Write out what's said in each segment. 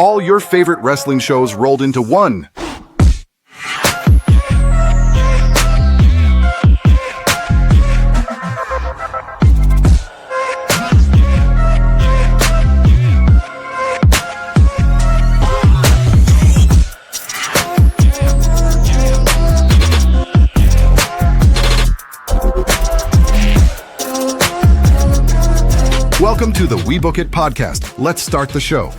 All your favorite wrestling shows rolled into one. Welcome to the WeBook It podcast. Let's start the show.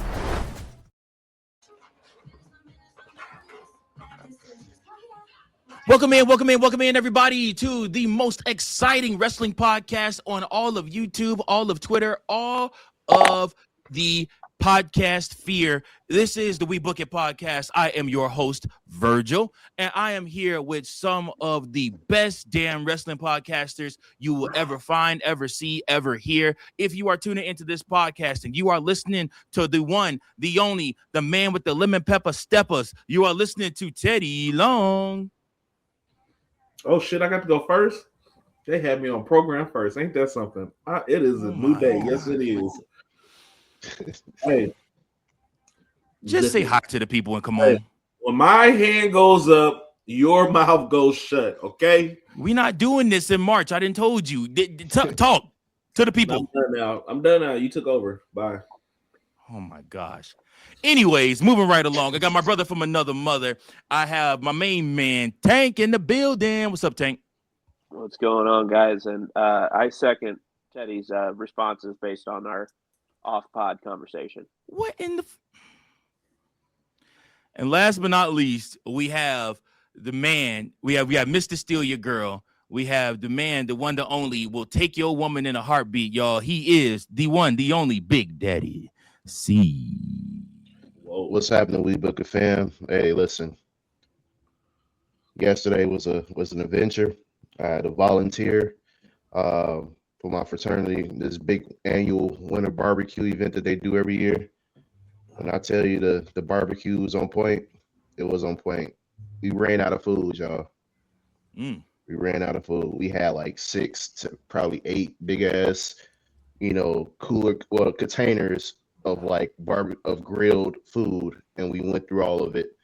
Welcome in, everybody, to the most exciting wrestling podcast on all of YouTube, all of Twitter, all of the podcast sphere. This is the WeBook It podcast. I am your host, Virgil, and I am here with some of the best damn wrestling podcasters you will ever find, ever see, ever hear. If you are tuning into this podcast and you are listening to the one, the only, the man with the lemon pepper steppers, you are listening to Teddy Long. Oh, shit, I got to go first? They had me on program first. Ain't that something? It is a new day. Yes, it is. Hey. Just say hi to the people and come on. When my hand goes up, your mouth goes shut, okay? We're not doing this in March. I didn't told you. Talk to the people. I'm done now. You took over. Bye. Oh, my gosh. Anyways, moving right along. I got my brother from another mother. I have my main man, Tank, in the building. What's up, Tank? What's going on, guys? And I second Teddy's responses based on our off-pod conversation. What in the... And last but not least, we have the man. We have Mr. Steal Your Girl. We have the man, the one, the only, will take your woman in a heartbeat, y'all. He is the one, the only Big Daddy C. Whoa. What's happening, WeBook It fam? Hey, listen. Yesterday was an adventure. I had to volunteer for my fraternity, this big annual winter barbecue event that they do every year. And I tell you, the barbecue was on point. It was on point. We ran out of food, y'all. We ran out of food. We had like 6 to probably 8 big ass, containers of like of grilled food, and we went through all of it.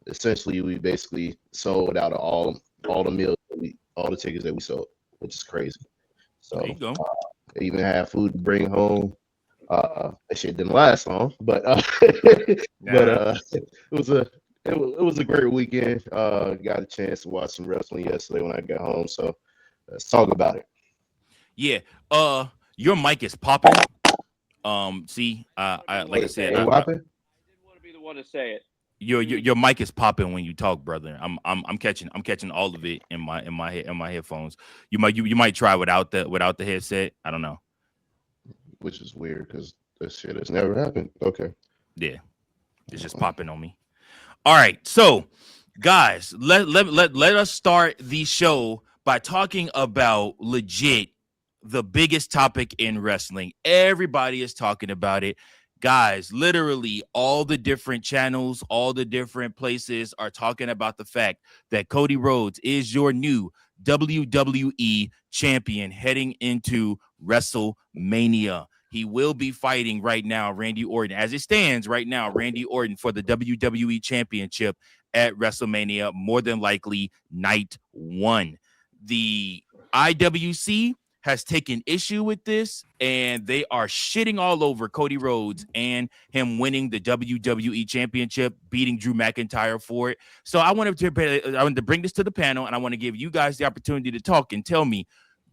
Essentially, we basically sold out of all the meals, all the tickets that we sold, which is crazy. So there you go. Even had food to bring home. That shit didn't last long, but it was a great weekend. Got a chance to watch some wrestling yesterday when I got home. So let's talk about it. Yeah. Your mic is popping. See, like I said, I didn't want to be the one to say it. Your mic is popping when you talk, brother. I'm catching all of it in my headphones. You might try without the headset. I don't know. Which is weird because this shit has never happened. Okay. Yeah, it's just popping on me. All right, so guys, let us start the show by talking about legit the biggest topic in wrestling. Everybody is talking about it. Guys, literally all the different channels, all the different places are talking about the fact that Cody Rhodes is your new WWE champion heading into WrestleMania. He will be fighting right now Randy Orton. As it stands right now, Randy Orton for the WWE Championship at WrestleMania, more than likely night 1. The IWC has taken issue with this, and they are shitting all over Cody Rhodes and him winning the WWE Championship, beating Drew McIntyre for it. So I wanted to bring this to the panel, and I want to give you guys the opportunity to talk and tell me,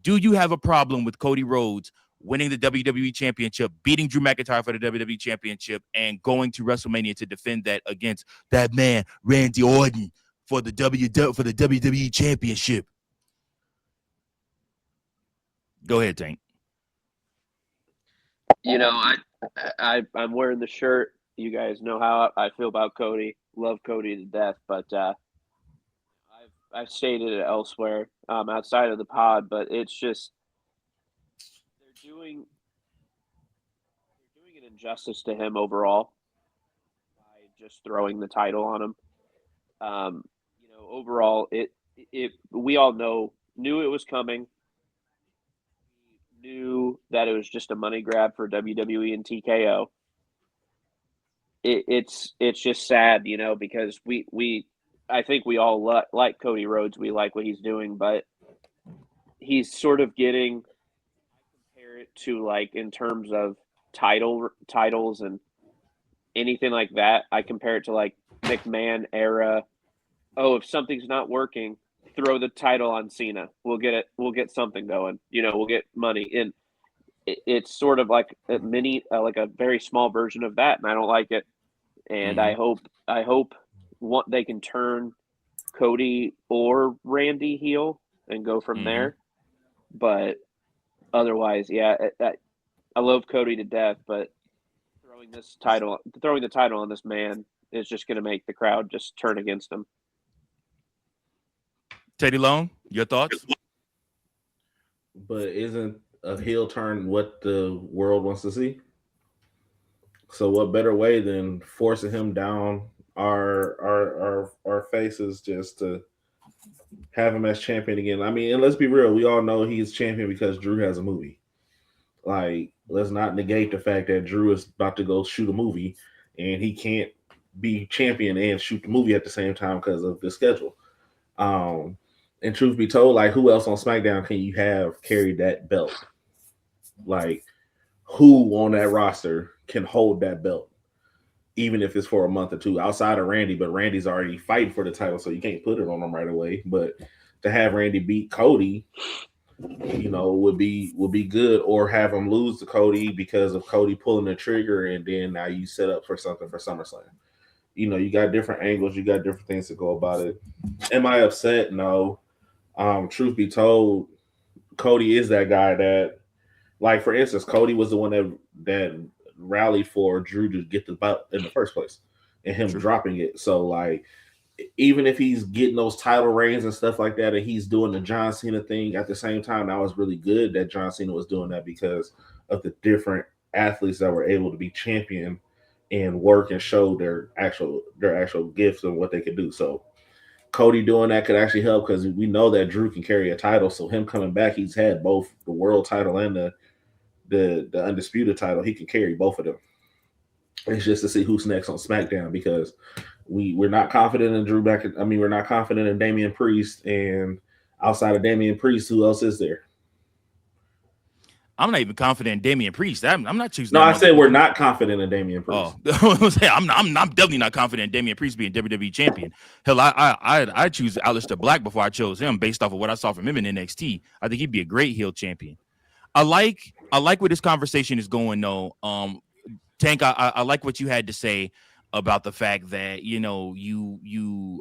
do you have a problem with Cody Rhodes winning the WWE Championship, beating Drew McIntyre for the WWE Championship, and going to WrestleMania to defend that against that man, Randy Orton, for the WWE Championship? Go ahead, Tank. I'm wearing the shirt. You guys know how I feel about Cody. Love Cody to death, but I've stated it elsewhere outside of the pod. But it's just they're doing an injustice to him overall by just throwing the title on him. Overall, we all knew it was coming. Knew that it was just a money grab for WWE and TKO. it's just sad, you know, because I think we all like Cody Rhodes. We like what he's doing, but he's sort of getting, I compare it to, like, in terms of titles and anything like that. I compare it to like McMahon era. Oh, if something's not working, throw the title on Cena. We'll get something going. You know, we'll get money. And it's sort of like a like a very small version of that, and I don't like it. And I hope they can turn Cody or Randy heel and go from there. But otherwise, yeah, I love Cody to death, but throwing the title on this man is just going to make the crowd just turn against him. Teddy Long, your thoughts? But isn't a heel turn what the world wants to see? So what better way than forcing him down our faces just to have him as champion again? I mean, and let's be real, we all know he's champion because Drew has a movie. Like, let's not negate the fact that Drew is about to go shoot a movie and he can't be champion and shoot the movie at the same time because of the schedule. And truth be told, like, who else on SmackDown can you have carry that belt? Like, who on that roster can hold that belt, even if it's for a month or two, outside of Randy? But Randy's already fighting for the title, so you can't put it on him right away. But to have Randy beat Cody, you know, would be good, or have him lose to Cody because of Cody pulling the trigger, and then now you set up for something for SummerSlam. You know, you got different angles, you got different things to go about it. Am I upset? No. Truth be told, Cody is that guy that, like, for instance, Cody was the one that rallied for Drew to get the belt in the first place, and him dropping it. So, like, even if he's getting those title reigns and stuff like that, and he's doing the John Cena thing at the same time, that was really good that John Cena was doing that because of the different athletes that were able to be champion and work and show their actual gifts and what they could do. So Cody doing that could actually help, because we know that Drew can carry a title. So him coming back, he's had both the world title and the undisputed title. He can carry both of them. It's just to see who's next on SmackDown, because we're not confident in Drew back. I mean, we're not confident in Damian Priest, and outside of Damian Priest, who else is there? I'm not even confident in Damian Priest. I'm not choosing. No, I said we're not confident in Damian Priest. Oh, I'm definitely not confident in Damian Priest being WWE champion. Hell, I choose Aleister Black before I chose him based off of what I saw from him in NXT. I think he'd be a great heel champion. I like where this conversation is going though. Tank, I like what you had to say about the fact that, you know, you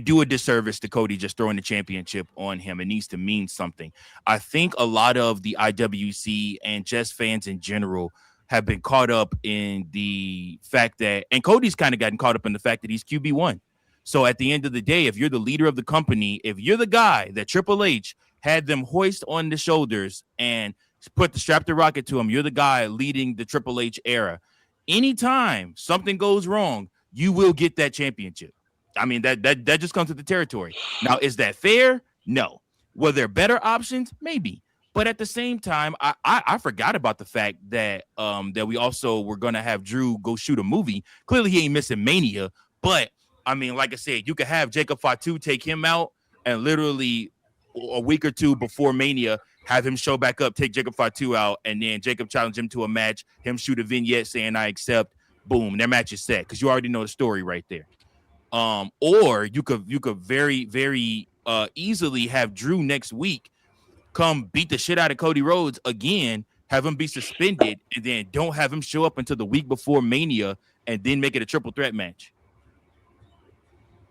do a disservice to Cody just throwing the championship on him. It needs to mean something. I think a lot of the IWC and just fans in general have been caught up in the fact that, and Cody's kind of gotten caught up in the fact that he's QB1. So at the end of the day, if you're the leader of the company, if you're the guy that Triple H had them hoist on the shoulders and put the strap to rocket to him, you're the guy leading the Triple H era. Anytime something goes wrong, you will get that championship. I mean, that just comes with the territory. Now, is that fair? No. Were there better options? Maybe. But at the same time, I forgot about the fact that that we also were going to have Drew go shoot a movie. Clearly, he ain't missing Mania. But, I mean, like I said, you could have Jacob Fatu take him out and literally a week or two before Mania, have him show back up, take Jacob Fatu out, and then Jacob challenge him to a match, him shoot a vignette saying, I accept. Boom, their match is set because you already know the story right there. Or you could very, very easily have Drew next week come beat the shit out of Cody Rhodes again, have him be suspended, and then don't have him show up until the week before Mania, and then make it a triple threat match.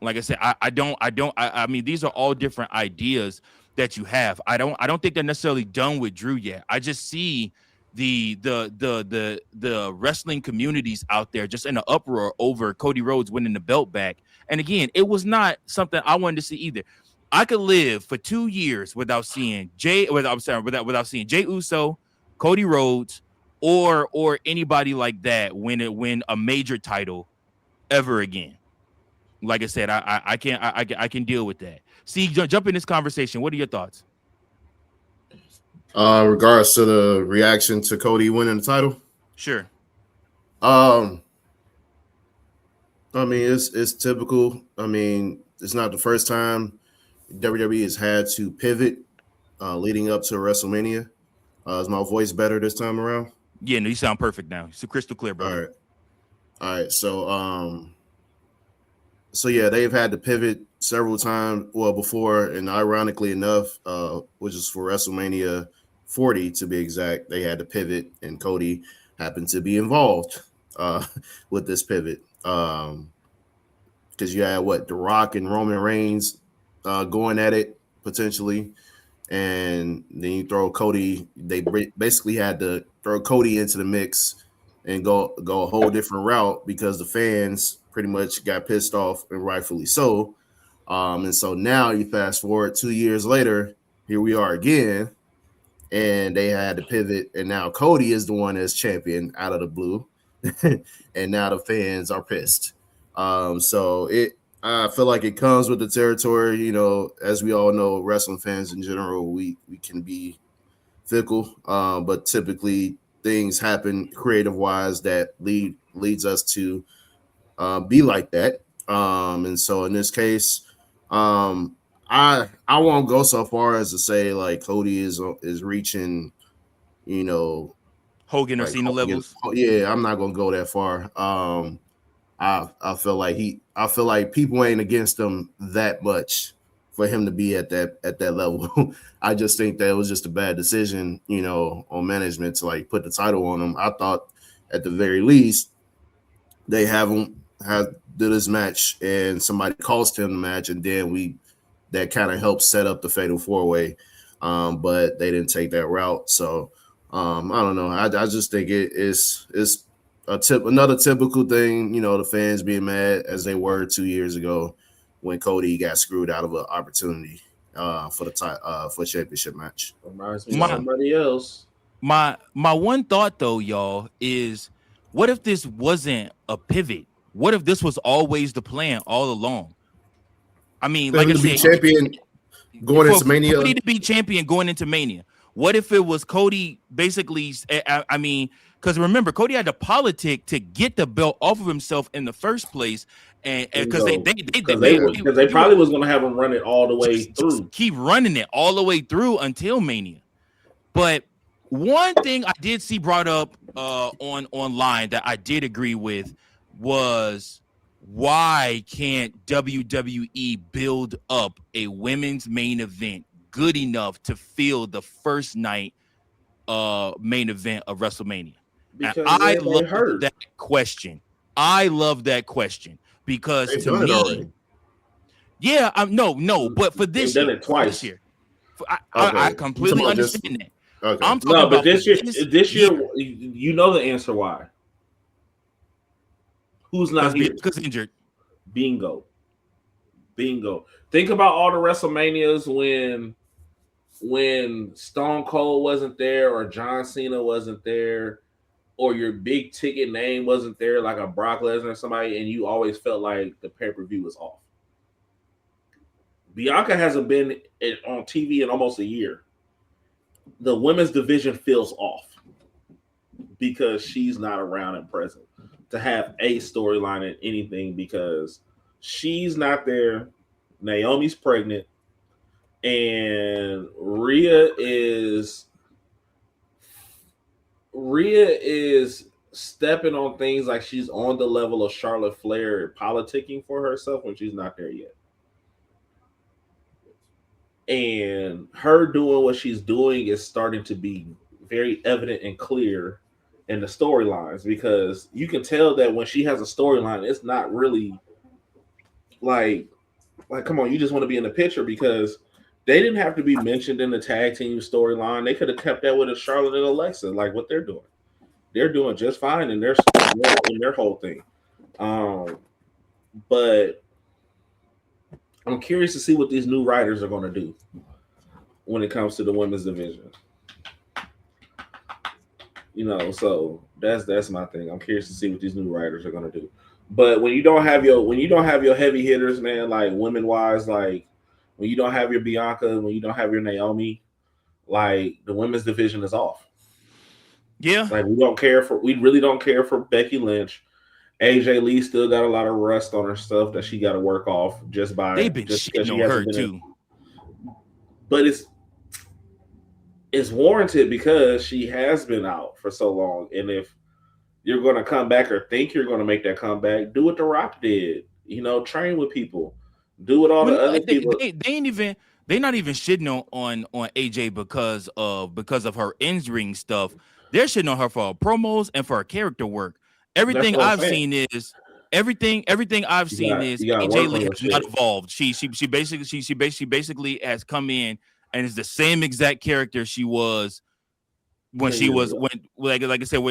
Like I said, I mean, these are all different ideas that you have. I don't think they're necessarily done with Drew yet. I just see the wrestling communities out there just in an uproar over Cody Rhodes winning the belt back. And again, it was not something I wanted to see either. I could live for 2 years without seeing Jay Uso, Cody Rhodes, or anybody like that win a major title ever again. Like I said, I can deal with that. See, jump in this conversation. What are your thoughts? Regards to the reaction to Cody winning the title. Sure. I I mean, it's typical. I mean, it's not the first time WWE has had to pivot leading up to WrestleMania. Is my voice better this time around? Yeah, no, you sound perfect now. It's crystal clear, All brother. right, all right. So yeah, they've had to pivot several times. Well, before, and ironically enough, which is for WrestleMania 40 to be exact, they had to pivot, and Cody happened to be involved uh, with this pivot. Because you had The Rock and Roman Reigns going at it potentially, and then you throw Cody. They basically had to throw Cody into the mix and go a whole different route because the fans pretty much got pissed off, and rightfully so. And so now you fast forward 2 years later, here we are again, and they had to pivot, and now Cody is the one that's champion out of the blue, and now the fans are pissed. So I feel like it comes with the territory. You know, as we all know, wrestling fans in general, we can be fickle, but typically things happen creative wise that leads us to be like that. And so in this case, I won't go so far as to say like Cody is reaching, you know, Hogan or like Cena levels. yeah, I'm not gonna go that far. I feel like people ain't against him that much for him to be at that level. I just think that it was just a bad decision, you know, on management to like put the title on him. I thought at the very least they have do this match and somebody cost him the match, and then that kind of helped set up the fatal 4-way. But they didn't take that route. So I don't know. I just think it's another typical thing, you know, the fans being mad as they were 2 years ago when Cody got screwed out of an opportunity for for a championship match. Reminds me of My somebody else. my one thought though, y'all, is what if this wasn't a pivot? What if this was always the plan all along? I mean, For like him I to be said, champion going into for Mania. Cody to be champion going into Mania. What if it was Cody basically? I mean, because remember, Cody had to politic to get the belt off of himself in the first place, and because they probably was going to have him run it all the way through. Keep running it all the way through until Mania. But one thing I did see brought up online that I did agree with was, why can't WWE build up a women's main event good enough to fill the first night main event of WrestleMania? Because and I love hurt. that question. I love that question because They've to done it me, already. yeah, no, but for this They've year, done it twice. this year, I completely understand that. Okay. I'm talking about this year, you know the answer why. Who's not here? Because injured. Bingo. Think about all the WrestleManias when Stone Cold wasn't there, or John Cena wasn't there, or your big ticket name wasn't there, like a Brock Lesnar or somebody, and you always felt like the pay-per-view was off. Bianca hasn't been on TV in almost a year. The women's division feels off because she's not around and present to have a storyline in anything, because she's not there. Naomi's pregnant, and Rhea is stepping on things like she's on the level of Charlotte Flair politicking for herself when she's not there yet. And her doing what she's doing is starting to be very evident and clear in the storylines, because you can tell that when she has a storyline, it's not really like come on, you just want to be in the picture, because they didn't have to be mentioned in the tag team storyline. They could have kept that with a Charlotte and Alexa, like what they're doing. They're doing just fine in their whole thing. But I'm curious to see what these new writers are going to do when it comes to the women's division. You know, so that's my thing. I'm curious to see what these new writers are going to do. But when you don't have your heavy hitters, man, like women wise, like when you don't have your Bianca, when you don't have your Naomi, like the women's division is off. Yeah, like we really don't care for Becky Lynch, AJ Lee still got a lot of rust on her stuff that she got to work off They've been because shitting she on hasn't her been too. but it's warranted because she has been out for so long. And if you're going to come back or think you're going to make that comeback, do what The Rock did. Train with people. Do what all the other people. They ain't even. They're not even shitting on AJ because of her in-ring stuff. They're shitting on her for her promos and for her character work. Everything what I'm I've saying. seen is everything I've seen is you gotta AJ work on Lee your has not shit. evolved. She basically has come in and is the same exact character she was when 10 she years was ago. like I said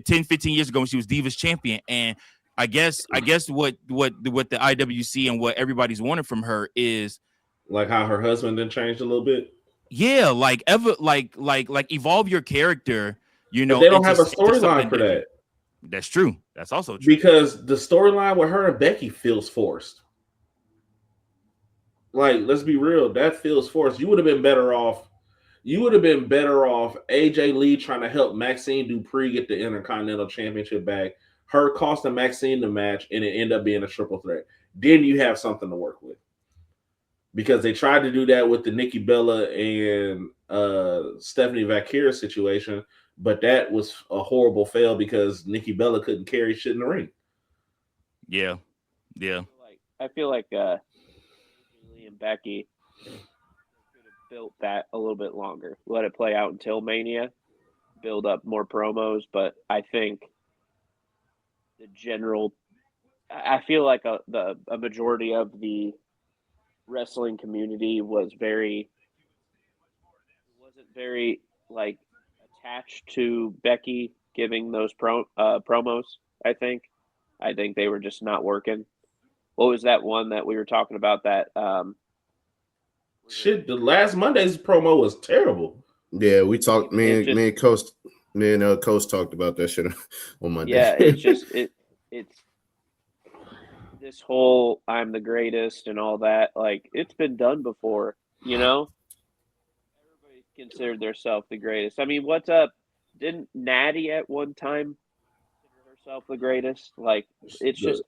10 15 years ago when she was Divas champion. And I guess what the IWC and what everybody's wanted from her is Like how her husband then changed a little bit. yeah, like evolve your character, But they don't into have a storyline something for different. that. That's true. That's also true. Because the storyline with her and Becky feels forced. Like, let's be real, that feels forced. You would have been better off AJ Lee trying to help Maxine Dupree get the Intercontinental Championship back, her costing Maxine the match, and it end up being a triple threat. Then you have something to work with. Because they tried to do that with the Nikki Bella and Stephanie Vaquera situation, but that was a horrible fail because Nikki Bella couldn't carry shit in the ring. Yeah. I feel like Lee and Becky could have built that a little bit longer. Let it play out until Mania, build up more promos, but I think I feel like a majority of the wrestling community wasn't very like attached to Becky giving those promos. I think they were just not working. What was that one that we were talking about? That shit, the last Monday's promo was terrible. Yeah, we talked. Me and Coach talked about that shit on Monday. Yeah, it's just it's this whole I'm the greatest and all that. Like, it's been done before, Everybody considered themselves the greatest. I mean, what's up? Didn't Natty at one time consider herself the greatest? Like, it's just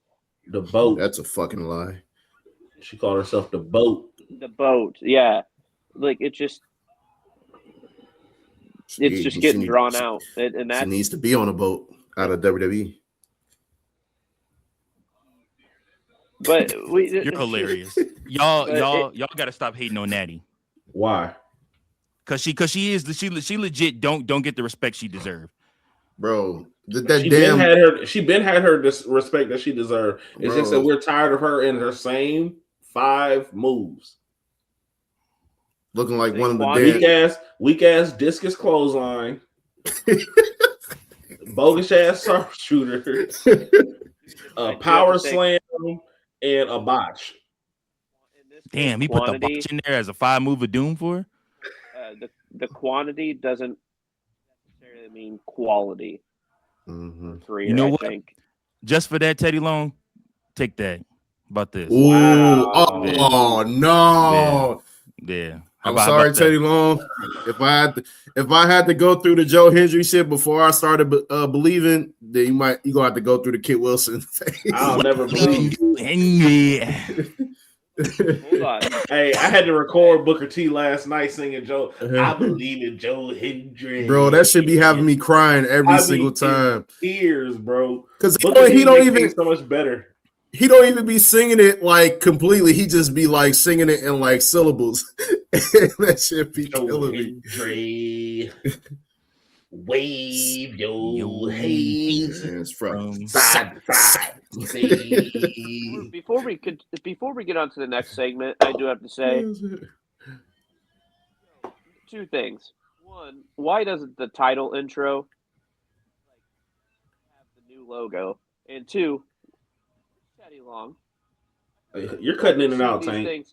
the boat. That's a fucking lie. She called herself the boat. The boat, yeah. Like, it's just getting drawn out, and that she needs to be on a boat out of WWE. But You're hilarious. Y'all got to stop hating on Natty. Why? Cause she legit don't get the respect she deserved. Bro, she been had her respect that she deserved. It's just that we're tired of her in her same 5 moves. Looking like one of the weak ass discus clothesline, bogus ass sharpshooter, a power slam, and a botch. Damn, he put the botch in there as a 5 move of doom for her? The quantity doesn't necessarily mean quality. Mm-hmm. You know what? Think. Just for that, Teddy Long, take that. About this. Ooh, wow. No. Yeah. I'm sorry, Teddy Long. If I had to go through the Joe Hendry shit before I started believing, then you gonna have to go through the Kit Wilson phase. I'll never believe you. Hold on. Hey, I had to record Booker T last night singing Joe. I believe in Joe Hendry. Bro, that should be having me crying every single time. Tears, bro. Because he don't even so much better. He don't even be singing it like completely. He just be like singing it in like syllables. That shit be killing me. Wave your hands from side to side. Before we get on to the next segment, I do have to say 2 things. One, why doesn't the title intro have the new logo? And 2, Teddy Long. You're cutting in and out, Tank.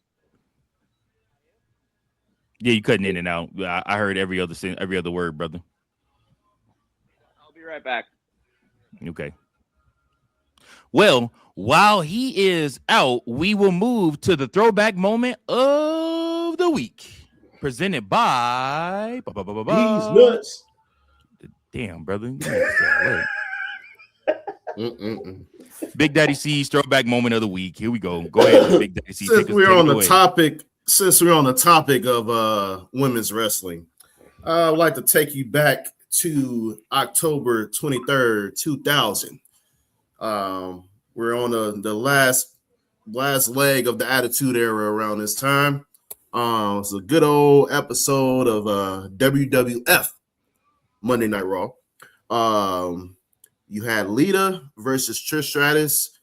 Yeah, you cutting in and out. I heard every other word, brother. I'll be right back. Okay. Well, while he is out, we will move to the throwback moment of the week, presented by He's nuts. Damn, brother. Big Daddy C's throwback moment of the week. Here we go. Go ahead, Big Daddy C. Since we're on the topic of women's wrestling, I would like to take you back to October 23rd, 2000. We're on the last leg of the Attitude Era around this time. It's a good old episode of WWF Monday Night Raw. You had Lita versus Trish Stratus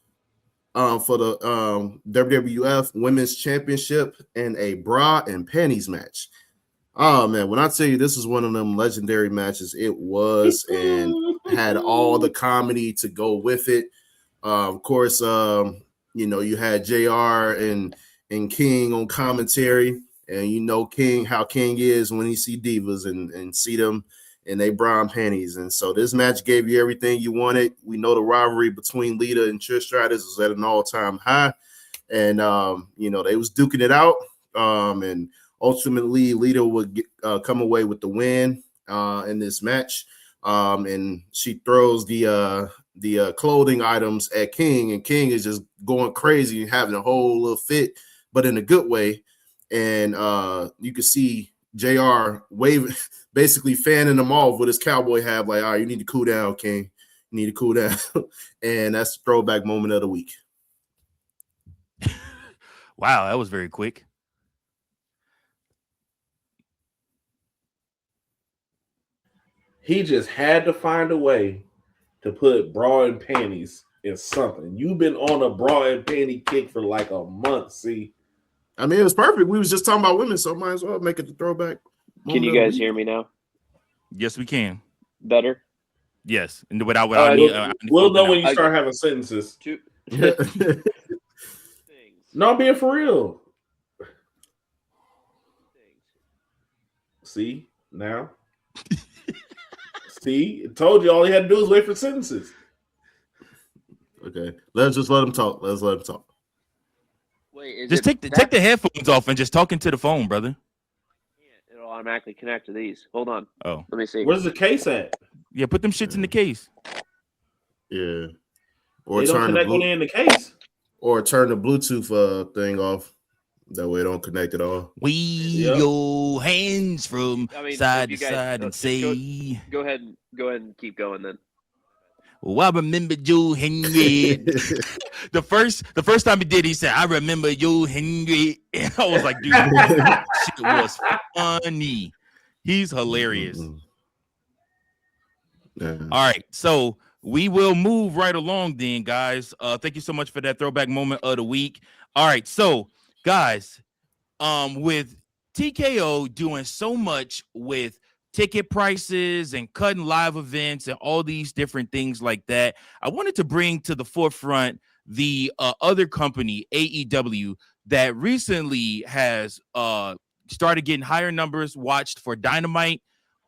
for the WWF Women's Championship in a bra and panties match. Oh man, when I tell you this was one of them legendary matches, it was, and had all the comedy to go with it. Of course, you had JR and King on commentary, and how King is when he see divas and see them in they bra and panties. And so this match gave you everything you wanted. We know the rivalry between Lita and Trish Stratus was at an all-time high, and they was duking it out, and ultimately Lita would come away with the win in this match, and she throws the clothing items at King, and King is just going crazy and having a whole little fit, but in a good way. And you can see JR waving, basically fanning them off with his cowboy hat, like, all right, you need to cool down, King. You need to cool down. And that's the throwback moment of the week. Wow, that was very quick. He just had to find a way to put bra and panties in something. You've been on a bra and panty kick for like a month, see? I mean, it was perfect. We was just talking about women, so might as well make it the throwback. Can you guys hear me now? Yes, we can. Better? Yes. And we'll know when you start having sentences. Things. No, I'm being for real. See? Now? See? I told you all he had to do was wait for sentences. Okay. Let's just let him talk. Let's let him talk. Wait, just take the headphones off and just talk into the phone, brother. It'll automatically connect to these. Hold on. Oh. Let me see. Where's the case at? Yeah, put them shits in the case. Yeah. Or they don't connect when they're in the case. Or turn the Bluetooth thing off. That way it don't connect at all. Wave your hands from side to side and say. Go ahead and keep going then. Well, I remember Joe Henry. The first time he did, he said, "I remember Joe Henry." And I was like, "Dude, that shit was funny." He's hilarious. Yeah. All right, so we will move right along then, guys. Thank you so much for that throwback moment of the week. All right, so guys, with TKO doing so much with ticket prices and cutting live events and all these different things like that, I wanted to bring to the forefront the other company, AEW, that recently has started getting higher numbers watched for Dynamite.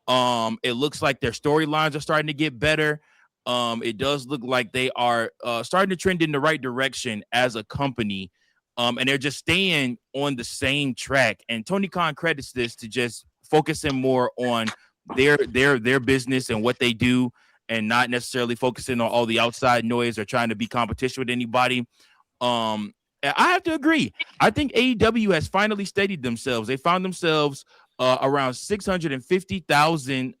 It looks like their storylines are starting to get better. It does look like they are starting to trend in the right direction as a company. And they're just staying on the same track. And Tony Khan credits this to just focusing more on their business and what they do, and not necessarily focusing on all the outside noise or trying to be competition with anybody. I have to agree. I think AEW has finally steadied themselves. They found themselves around 650,000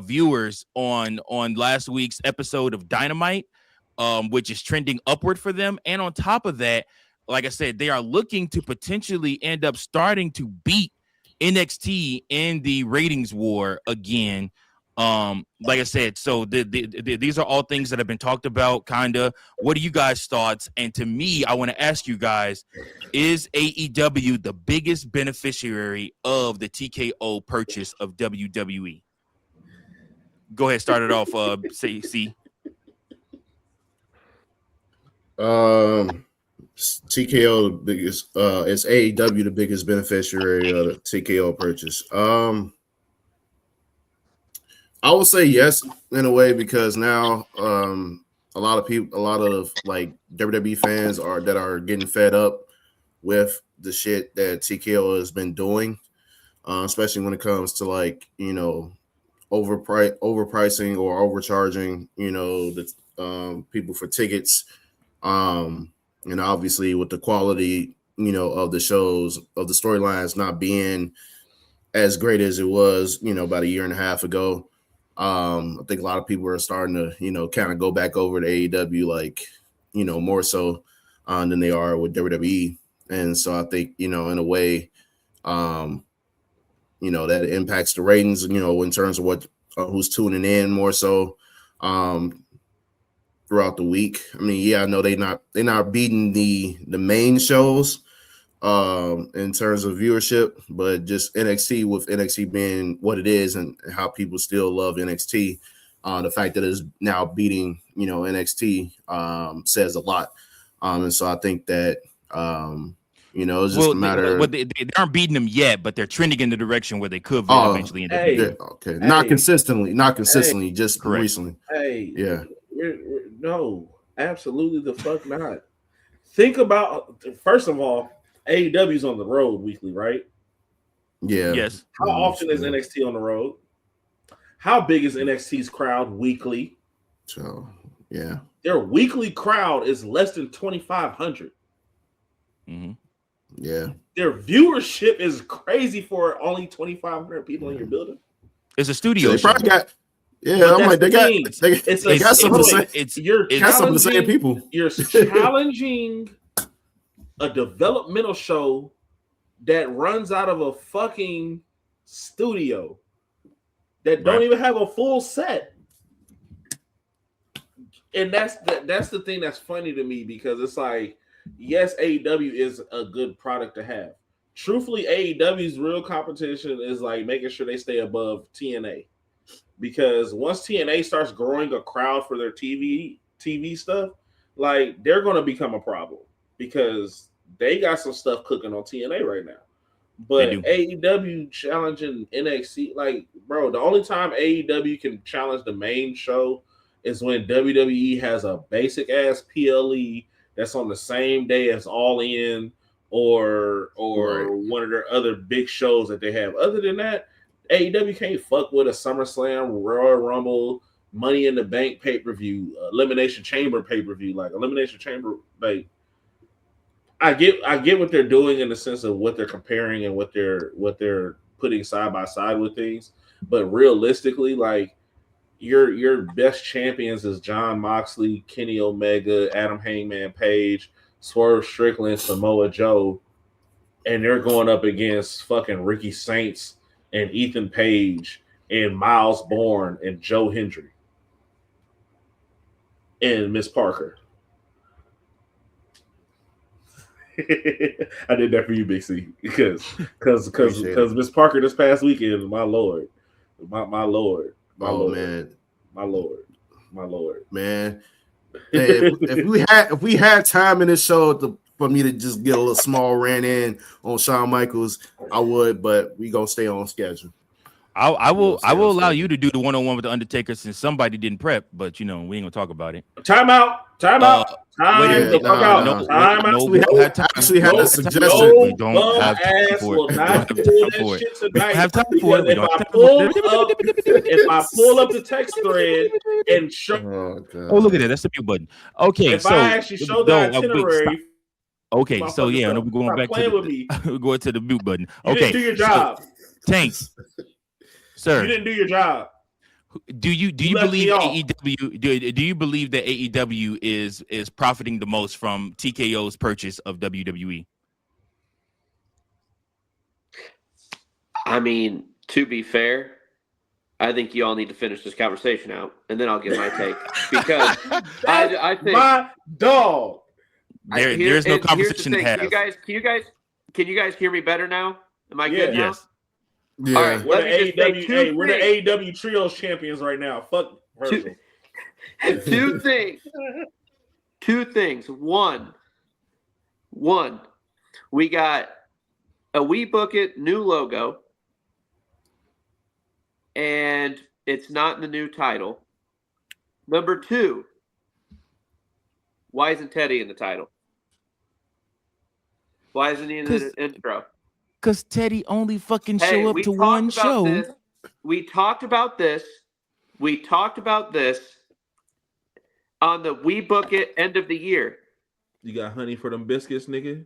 viewers on last week's episode of Dynamite, which is trending upward for them. And on top of that, like I said, they are looking to potentially end up starting to beat NXT in the ratings war again. Like I said, so these are all things that have been talked about, kind of. What are you guys' thoughts? And to me, I want to ask you guys, is AEW the biggest beneficiary of the TKO purchase of WWE? Go ahead, start it off, C. TKO the biggest, is AEW the biggest beneficiary of the TKO purchase? I would say yes in a way, because now a lot of like WWE fans that are getting fed up with the shit that TKO has been doing, especially when it comes to like overpricing or overcharging, the people for tickets. And obviously with the quality, of the shows, of the storylines not being as great as it was, about a year and a half ago. I think a lot of people are starting to, kind of go back over to AEW, like, more so than they are with WWE. And so I think, in a way, that impacts the ratings, in terms of what who's tuning in more so throughout the week. I mean, yeah, I know they're not beating the main shows in terms of viewership, but just NXT, with NXT being what it is and how people still love NXT, the fact that it's now beating, NXT says a lot. And so I think that it's just a matter. They aren't beating them yet, but they're trending in the direction where they could eventually end up. Okay, not consistently, just correct. recently. Yeah. No, absolutely the fuck not. Think about, first of all, AEW's on the road weekly, right? Yeah. Yes. How often is NXT on the road? How big is NXT's crowd weekly? So, yeah. Their weekly crowd is less than 2,500. Mm-hmm. Yeah. Their viewership is crazy for only 2,500 people in your building. It's a studio. So they probably got. Yeah, But I'm like they got some of the same people. You're challenging a developmental show that runs out of a fucking studio that don't even have a full set. And that's the thing that's funny to me, because it's like, yes, AEW is a good product to have. Truthfully, AEW's real competition is like making sure they stay above TNA. Because once TNA starts growing a crowd for their TV stuff, like, they're going to become a problem, because they got some stuff cooking on TNA right now. But AEW challenging NXT, like, bro, the only time AEW can challenge the main show is when WWE has a basic ass PLE that's on the same day as All In or one of their other big shows that they have. Other than that, AEW can't fuck with a SummerSlam, Royal Rumble, Money in the Bank pay-per-view, Elimination Chamber pay-per-view. Like, Elimination Chamber, like, I get what they're doing in the sense of what they're comparing and what they're putting side by side with things. But realistically, like, your best champions is John Moxley, Kenny Omega, Adam Hangman Page, Swerve Strickland, Samoa Joe, and they're going up against fucking Ricky Saints and Ethan Page and Miles Bourne and Joe Hendry and Miss Parker. I did that for you, Big C, because Miss Parker this past weekend, my lord, my lord, man, if we had time in this show for me to just get a little small rant in on Shawn Michaels, I would, but we gonna stay on schedule. I will allow you to do the one-on-one with the Undertaker, since somebody didn't prep, but we ain't gonna talk about it. Time out. We don't have time for it. If I pull up the text thread and show, look at that. That's the mute button. Okay, if I actually show the itinerary. Okay, so yeah, we're going back to the mute button. You didn't do your job, Tanks. Sir, you didn't do your job. Do you believe AEW? Do you believe that AEW is profiting the most from TKO's purchase of WWE? I mean, to be fair, I think you all need to finish this conversation out, and then I'll give my take, because I think my dog. There's no conversation to have. Can you guys hear me better now? Am I good now? Yes. Yeah. All right, We're the AEW Trios champions right now. Fuck Virgil. Two things. One, we got a WeBook It new logo, and it's not in the new title. Number two, why isn't Teddy in the title? Why isn't he in the intro? Because Teddy only fucking show up to one show. We talked about this. We talked about this on the WeBook It end of the year. You got honey for them biscuits, nigga?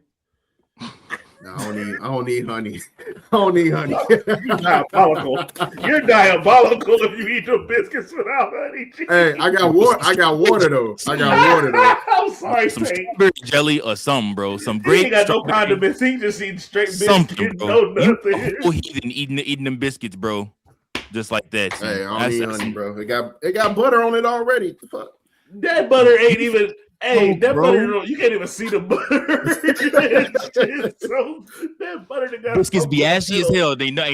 No, I don't need honey. I don't need honey. You're diabolical. You're diabolical if you eat your biscuits without honey. Hey, I got water. I got water though. I'm sorry, Some Tank. strawberry jelly or something, bro. Some He great ain't got no strawberry- condiments. He just eats straight something, biscuits. bro. No You nothing. a whole heathen eating them biscuits, bro. Just like that. son. Hey, I don't That's- need that's- honey, bro. It got butter on it already. The fuck? That butter ain't even. Hey, No, that bro. butter, you can't even see the butter. So that butter that got Biscuits so be much ashy as milk. hell. They not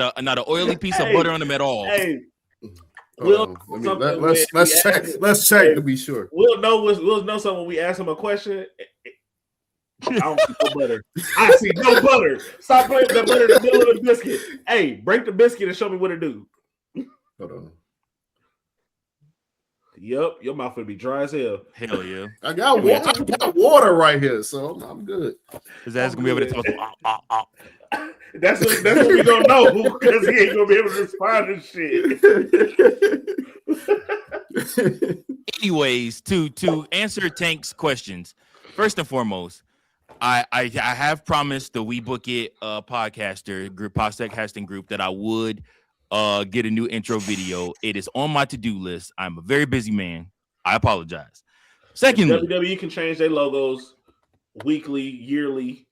an oily piece of Hey, butter on them at all. Hey, We'll Let's check to be sure. We'll know something when we ask him a question. I don't see no butter. I see no butter. Stop playing with that butter in the middle of the biscuit. Hey, break the biscuit and show me what it do. Hold on. Yup, your mouth would be dry as hell. Hell yeah. I got water right here, so I'm good. His ass gonna be able to talk. That's what we don't know because he ain't gonna be able to respond to shit. Anyways, to answer Tank's questions, first and foremost, I have promised the WeBook It podcasting group that I would get a new intro video. It is on my to-do list. I'm a very busy man. I apologize. Secondly, WWE can change their logos weekly, yearly.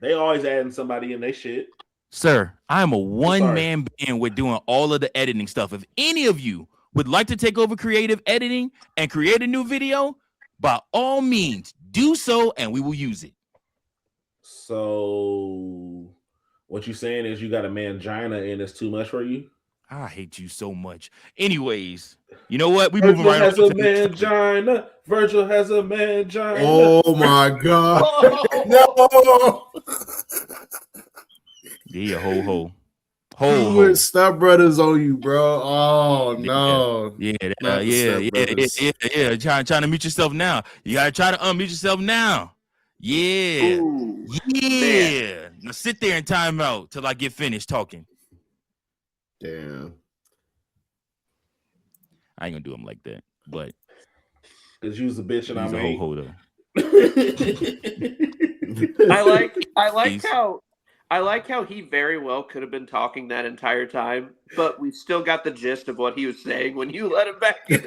They always adding somebody in their shit. sir, I am a one-man band with doing all of the editing stuff. If any of you would like to take over creative editing and create a new video, by all means, do so, and we will use it. So what you saying is you got a mangina and it's too much for you? I hate you so much. Anyways, you know what? We Virgil moving right has on a to the next topic. mangina. Virgil has a mangina. Oh my god. No. Yeah, ho. With Step Brothers on you, bro. Oh no. Yeah. Not the Step Brothers. Yeah. Trying to mute yourself now. You gotta try to unmute yourself now. Yeah. Ooh, Yeah. Now sit there and time out till I get finished talking. Damn. I ain't gonna do him like that, but Because you was a bitch and he's I a made. holder. I like how he very well could have been talking that entire time, but we still got the gist of what he was saying when you let him back in.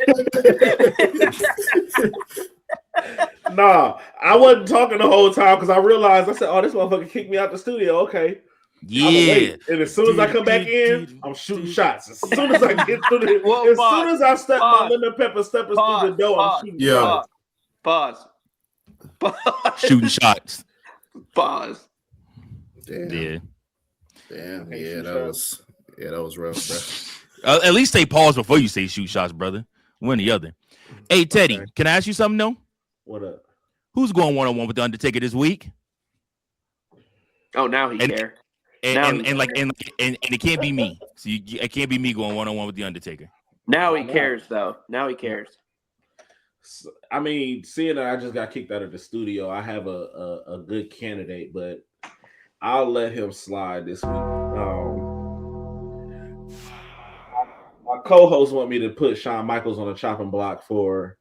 Nah, I wasn't talking the whole time because I realized, I said, oh, this motherfucker kicked me out the studio. Okay. Yeah. And as soon as I come back in, I'm shooting shots. As soon as I get through the, soon as I step my lemon pepper stepping through the door, I'm shooting shots. Pause. Shooting shots. Pause. Damn. Yeah. Damn. Yeah, that was rough, bro. At least say pause before you say shoot shots, brother. One or the other. Hey, Teddy, Okay. can I ask you something, though? What up? Who's going one-on-one with the Undertaker this week? Oh, now he cares. And it can't be me. So it can't be me going one-on-one with the Undertaker. Now he cares, though. Now he cares. I mean, seeing that I just got kicked out of the studio, I have a good candidate, but I'll let him slide this week. My co-host want me to put Shawn Michaels on the chopping block for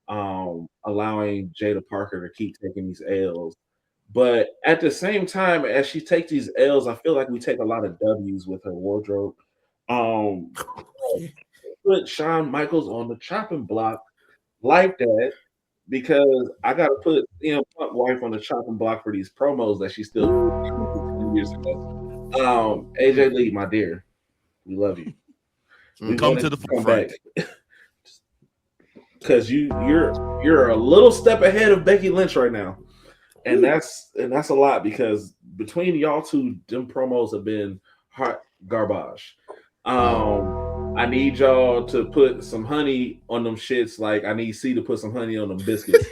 allowing Jada Parker to keep taking these L's. But at the same time, as she takes these L's, I feel like we take a lot of W's with her wardrobe. Put Shawn Michaels on the chopping block like that because I got to put CM Punk wife on the chopping block for these promos that she still did years ago. AJ Lee, my dear, we love you. We Come wanted to the come forefront. back. Because you're a little step ahead of Becky Lynch right now, and that's a lot because between y'all two, them promos have been hot garbage. I need y'all to put some honey on them shits. Like I need C to put some honey on them biscuits.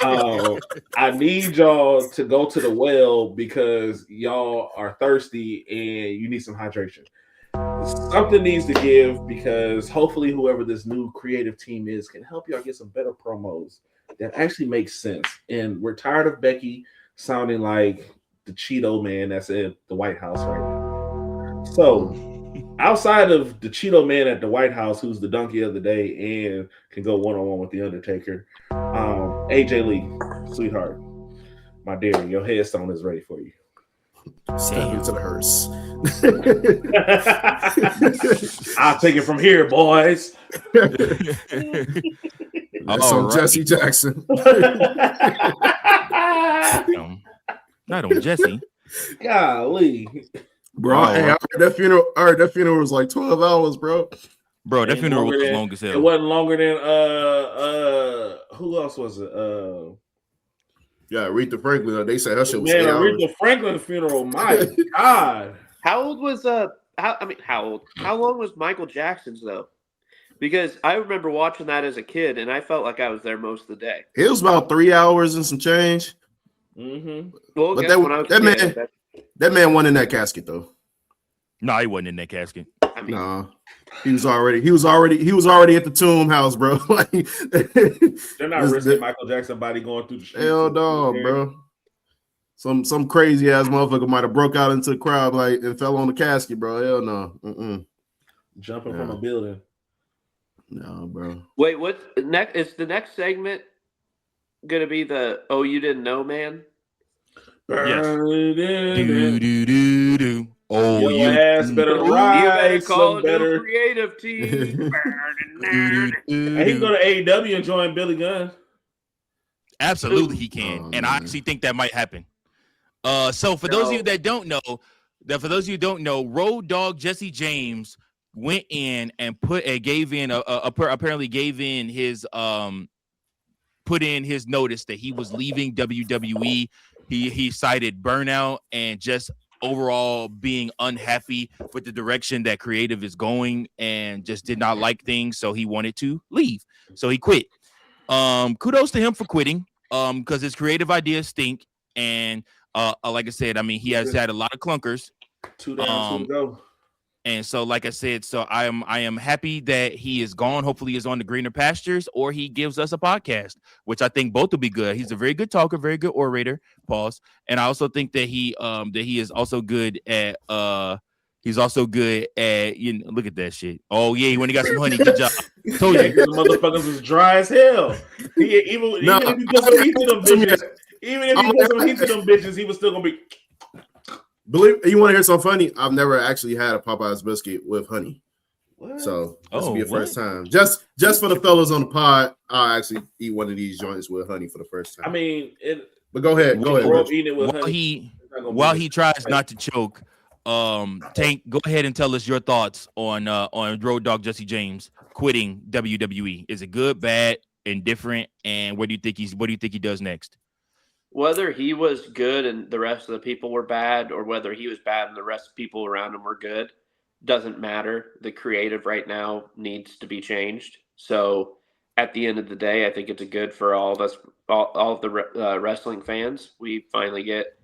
I need y'all to go to the well because y'all are thirsty and you need some hydration. Something needs to give because hopefully whoever this new creative team is can help y'all get some better promos that actually make sense. And we're tired of Becky sounding like the Cheeto man that's at the White House right now. So outside of the Cheeto Man at the White House, who's the donkey of the day and can go one-on-one with the Undertaker, AJ Lee, sweetheart, my dear, your headstone is ready for you. Step into the hearse. I'll take it from here, boys. That's on Jesse Jackson. Not on Jesse. Golly. Bro, hey, I heard that funeral was like 12 hours, bro. Bro, that funeral was long as hell. It wasn't longer than who else was it? Yeah, Aretha Franklin. They said her shit was Aretha Franklin funeral. My God. How old was how old? How long was Michael Jackson's though? Because I remember watching that as a kid, and I felt like I was there most of the day. It was about 3 hours and some change. Mm-hmm. Well, but that man wasn't in that casket though. No, he wasn't in that casket. I mean, no, he was already at the tomb house, bro. Like, they're not risking Michael Jackson body going through the streets. Hell no, bro. Some crazy ass motherfucker might have broke out into the crowd and fell on the casket, bro. Hell no. Jumping from a building. No, bro. Wait, what next? Is the next segment gonna be the "Oh, you didn't know, man"? Yes. Do. Oh, your ass better ride. You better call a new creative team. And he can go to AEW and join Billy Gunn. Absolutely, he can, and I actually think that might happen. So for those of you that don't know, Road Dogg Jesse James went in and apparently gave in his put in his notice that he was leaving WWE. He cited burnout and just overall being unhappy with the direction that creative is going and just did not like things, so he wanted to leave. So he quit. Kudos to him for quitting because his creative ideas stink, and like I said, I mean, he has had a lot of clunkers. 2 down, 2 to go. And so, like I said, so I am happy that he is gone. Hopefully, he's on the greener pastures, or he gives us a podcast, which I think both will be good. He's a very good talker, very good orator. Pause. And I also think that he is also good at look at that shit. Oh yeah, when he got some honey, good job. Told you, the motherfuckers was dry as hell. Even if he put some heat to them bitches, he was still gonna be. You want to hear something funny? I've never actually had a Popeye's biscuit with honey. What? So this will be a first time. Just for the fellas on the pod, I'll actually eat one of these joints with honey for the first time. I mean, but go ahead. While he tries not to choke, Tank, go ahead and tell us your thoughts on Road Dogg Jesse James quitting WWE. Is it good, bad, indifferent, and what do you think he does next? Whether he was good and the rest of the people were bad, or whether he was bad and the rest of the people around him were good, doesn't matter. The creative right now needs to be changed. So at the end of the day, I think it's a good for all of us, all of the wrestling fans. We finally get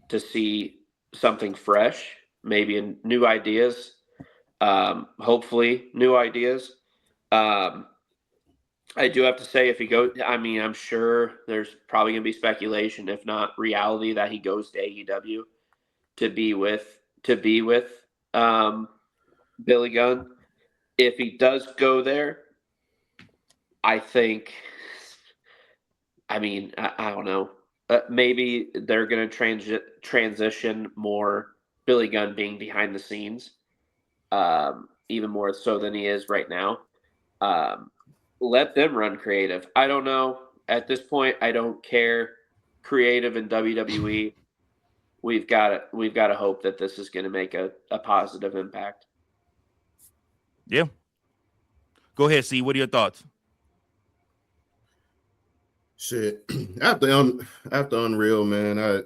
to see something fresh, maybe new ideas, hopefully new ideas. I do have to say, if he goes, I mean, I'm sure there's probably going to be speculation, if not reality, that he goes to AEW to be with Billy Gunn. If he does go there, I think, I mean, I don't know. Maybe they're going to transition more Billy Gunn being behind the scenes, even more so than he is right now. Let them run creative. I don't know. At this point, I don't care. Creative in WWE, we've got to hope that this is going to make a positive impact. Yeah. Go ahead, C. What are your thoughts? Shit. After Unreal, man,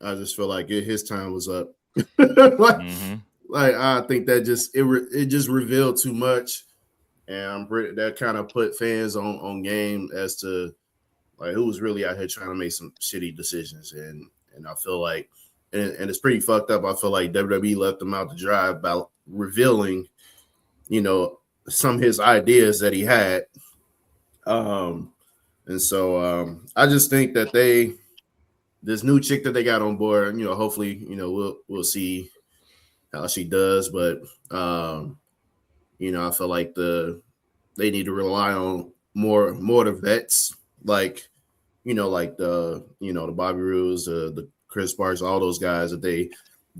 I just feel like his time was up. Like I think that it just revealed too much. And that kind of put fans on game as to like who was really out here trying to make some shitty decisions. And I feel like, and it's pretty fucked up. I feel like WWE left him out to dry about revealing, some of his ideas that he had. And so I just think that this new chick that they got on board, hopefully, we'll see how she does, but you know, I feel like they need to rely on more the vets, like you know, like the Bobby Roode, the Chris Sparks, all those guys that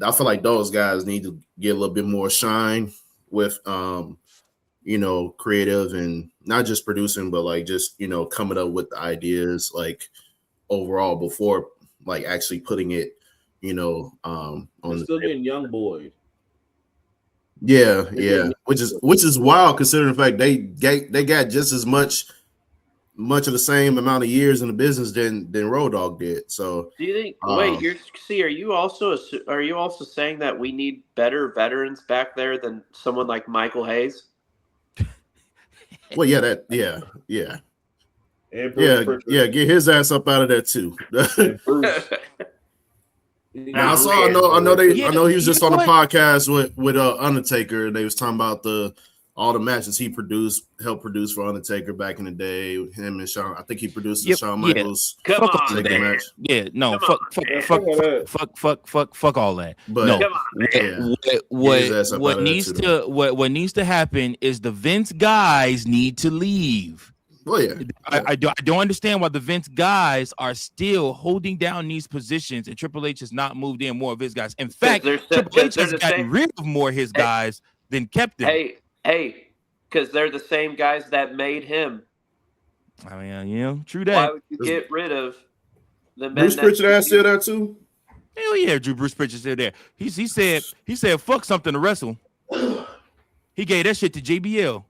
I feel like those guys need to get a little bit more shine with you know, creative and not just producing, but like just, you know, coming up with the ideas like overall before like actually putting it, you know, on They're the still table. getting young boys. Yeah, which is wild considering the fact they got just as much of the same amount of years in the business than Road Dogg did. So Do you think? Wait, are you also saying that we need better veterans back there than someone like Michael Hayes? well, yeah, And Bruce Pritchard. get his ass up out of there too. And Bruce. Now I know he was just on the podcast with Undertaker. They was talking about all the matches he helped produce for Undertaker back in the day. Him and Shawn. I think he produced the Shawn Michaels match. Yeah, no, fuck all that. But no, what needs to happen is the Vince guys need to leave. Oh yeah, I don't understand why the Vince guys are still holding down these positions, and Triple H has not moved in more of his guys. In fact, Triple H has gotten rid of more of his guys than kept them. Hey, because they're the same guys that made him. I mean, you know, true that. Why would you get rid of the men? Bruce Pritchard ass still there too? Hell yeah, Bruce Pritchard still there. He said fuck something to wrestle. He gave that shit to JBL.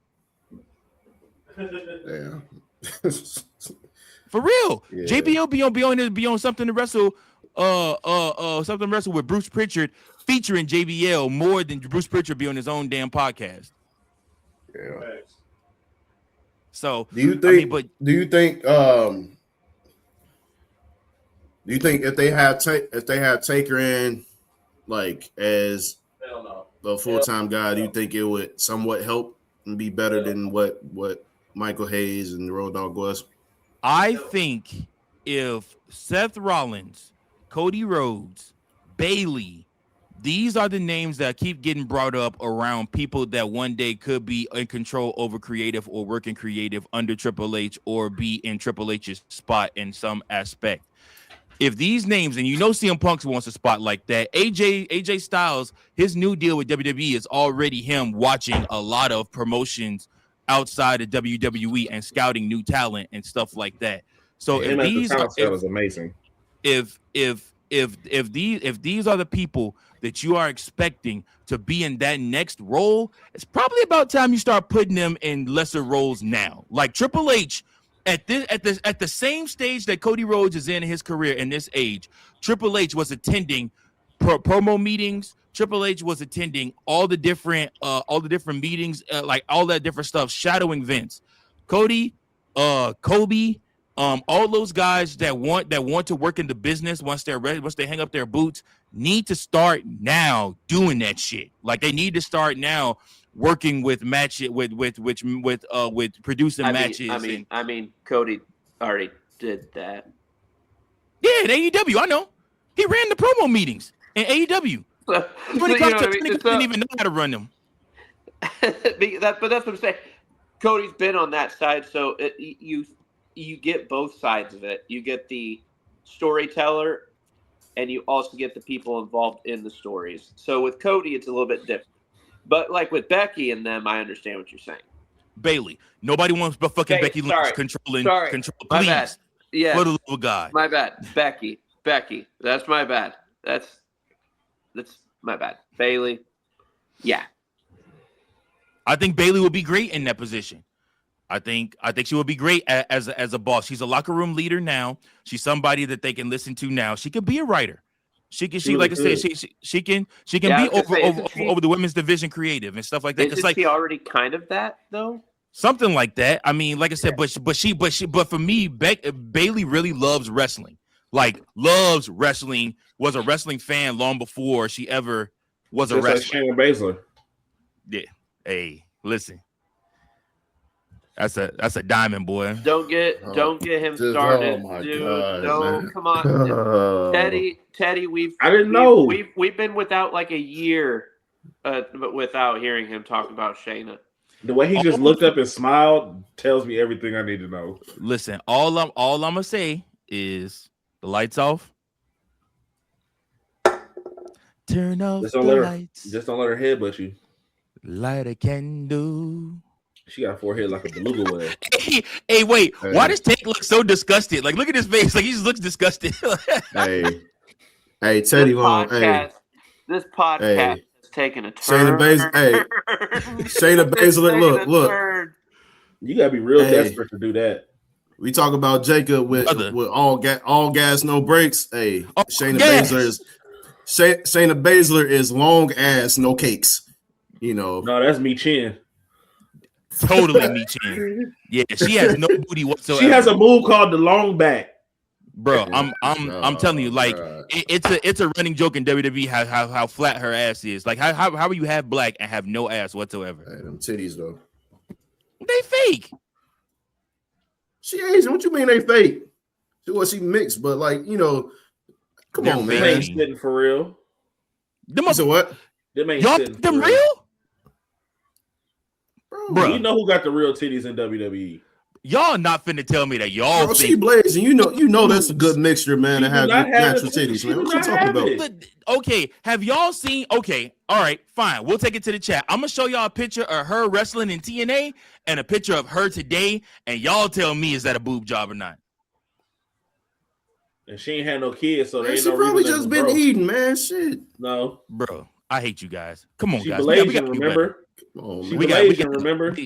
Yeah. For real. Yeah. JBL be on something to wrestle something to wrestle with Bruce Pritchard featuring JBL more than Bruce Pritchard be on his own damn podcast. Yeah. So do you think if they have Taker in like as a full-time guy, do you think it would somewhat help and be better than what Michael Hayes and Road Dogg was? I think if Seth Rollins, Cody Rhodes, Bayley, these are the names that keep getting brought up around people that one day could be in control over creative or working creative under Triple H or be in Triple H's spot in some aspect. If these names, and you know CM Punk wants a spot like that, AJ Styles, his new deal with WWE is already him watching a lot of promotions outside of WWE and scouting new talent and stuff like that. So if these is amazing. If these are the people that you are expecting to be in that next role, it's probably about time you start putting them in lesser roles now. Like Triple H at the same stage that Cody Rhodes is in his career in this age, Triple H was attending promo meetings. Triple H was attending all the different meetings, like all that different stuff, shadowing Vince, Cody, Kobe, all those guys that want to work in the business once they're ready, once they hang up their boots, need to start now doing that shit. Like they need to start now working with with producing matches. I mean, Cody already did that. Yeah, in AEW, I know he ran the promo meetings in AEW. Tony Khan didn't even know how to run them. But that's what I'm saying. Cody's been on that side, so you get both sides of it. You get the storyteller, and you also get the people involved in the stories. So with Cody, it's a little bit different. But like with Becky and them, I understand what you're saying. Bayley, nobody wants but fucking Becky Lynch control. My bad. Yeah, for the little guy. My bad. Becky. That's my bad. That's my bad. Bayley. Yeah. I think Bayley would be great in that position. I think she would be great as a boss. She's a locker room leader now. She's somebody that they can listen to now. She could be a writer. She can be over the women's division creative and stuff like that. Isn't she already kind of that though? Something like that. I mean, like I said, but for me, Bayley really loves wrestling. Like loves wrestling. Was a wrestling fan long before she ever was a wrestler. Like Shayna Baszler. Yeah. Hey, listen. That's a diamond, boy. Don't get him started, dude. God, come on, Teddy. I didn't know. We've been without like a year but without hearing him talk about Shayna. The way he just looked up and smiled tells me everything I need to know. Listen, all I'm gonna say is the lights off. Turn off Just the don't let her. lights. Just don't let her headbutt you. Light a candle. She got a forehead like a beluga whale. Hey, wait. Hey. Why does Tank look so disgusted? Like, look at his face. Like, he just looks disgusted. Hey, Teddy Long. Hey, This podcast is taking a Shayna turn. Shayna Baszler. Look. You gotta be real Hey. desperate to do that. We talk about Jacob with all gas, no brakes. Hey, Shayna Baszler is long ass, no cakes. You know. No, that's me chin. Totally me chin. Yeah, she has no booty whatsoever. She has a move called the long back. Bro, I'm telling you, like it's a running joke in WWE how flat her ass is. Like how you have black and have no ass whatsoever? Hey, them titties though. They fake. She Asian. What you mean they fake? She mixed, but like come They're on, Them man. ain't sitting for real. You said what? Them ain't Y'all sitting think them for real? Bro, You know who got the real titties in WWE? Y'all not finna tell me that y'all she think. blazing. You know that's a good mixture, man. To She do have not have natural it. titties, She man. do What you not talking have about? it. But, okay, have y'all seen? Okay, all right, fine. We'll take it to the chat. I'm gonna show y'all a picture of her wrestling in TNA and a picture of her today, and y'all tell me is that a boob job or not? And she ain't had no kids, so there Man, ain't she no probably reason just to been grow. eating, man. Shit. No, Bro, I hate you guys. Come on, she guys. Malaysian. Remember? Come on, She man. We got- Malaysian. Remember?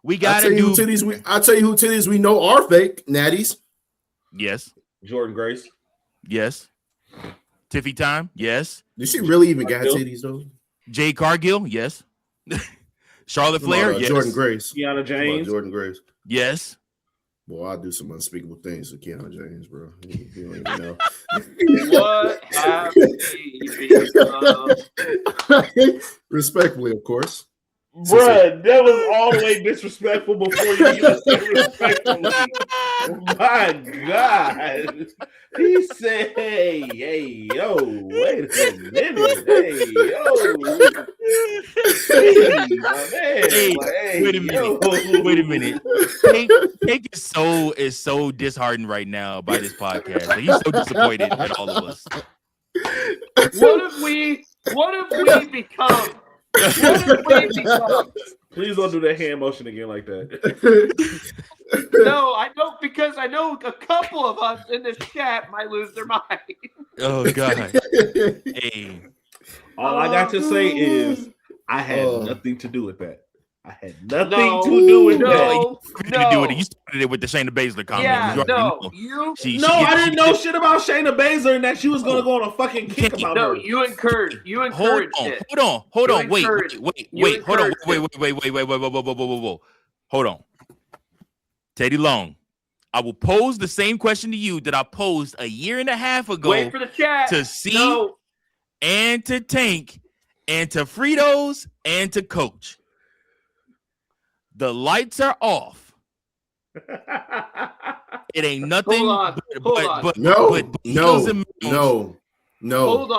We I'll gotta tell you do. who titties I'll tell you who titties we know are fake, natties. Yes, Jordan Grace. yes. Tiffy time. Yes. Did she really even got Cargill. titties though? Jade Cargill. Yes. Charlotte Flair. Yes. Jordan Grace. Kiana What about James. Jordan Grace. Yes. Boy, I do some unspeakable things to Keanu James, bro. You don't even know. What have we become? Respectfully, of course. Bruh, that was all the way disrespectful before you even said respectfully. My God. He said, hey, yo, wait a minute. Hey, yo. Hey, my man. Hey, Like, wait a yo. minute. Wait a minute. Tank is so disheartened right now by this podcast. Like, he's so disappointed in all of us. What have we become? What have we become? Please don't do that hand motion again like that. No, I don't, because I know a couple of us in this chat might lose their mind. Oh God. Hey. All I got to say is I had Oh. nothing to do with that. I had nothing to do with that. No, You started it with the Shayna Baszler comment. yeah, You already no, know. you. I didn't know shit about Shayna Baszler and that she was gonna go on a fucking kick about No, her. you encouraged it. Hold on. You Wait. encouraged Hold on. it. Whoa. Hold on. Teddy Long, I will pose the same question to you that I posed a year and a half ago Wait for the chat to C No, and to Tank and to Fritos and to Coach. The lights are off. It ain't nothing. Hold on. But No. heels and mouths. No. Hold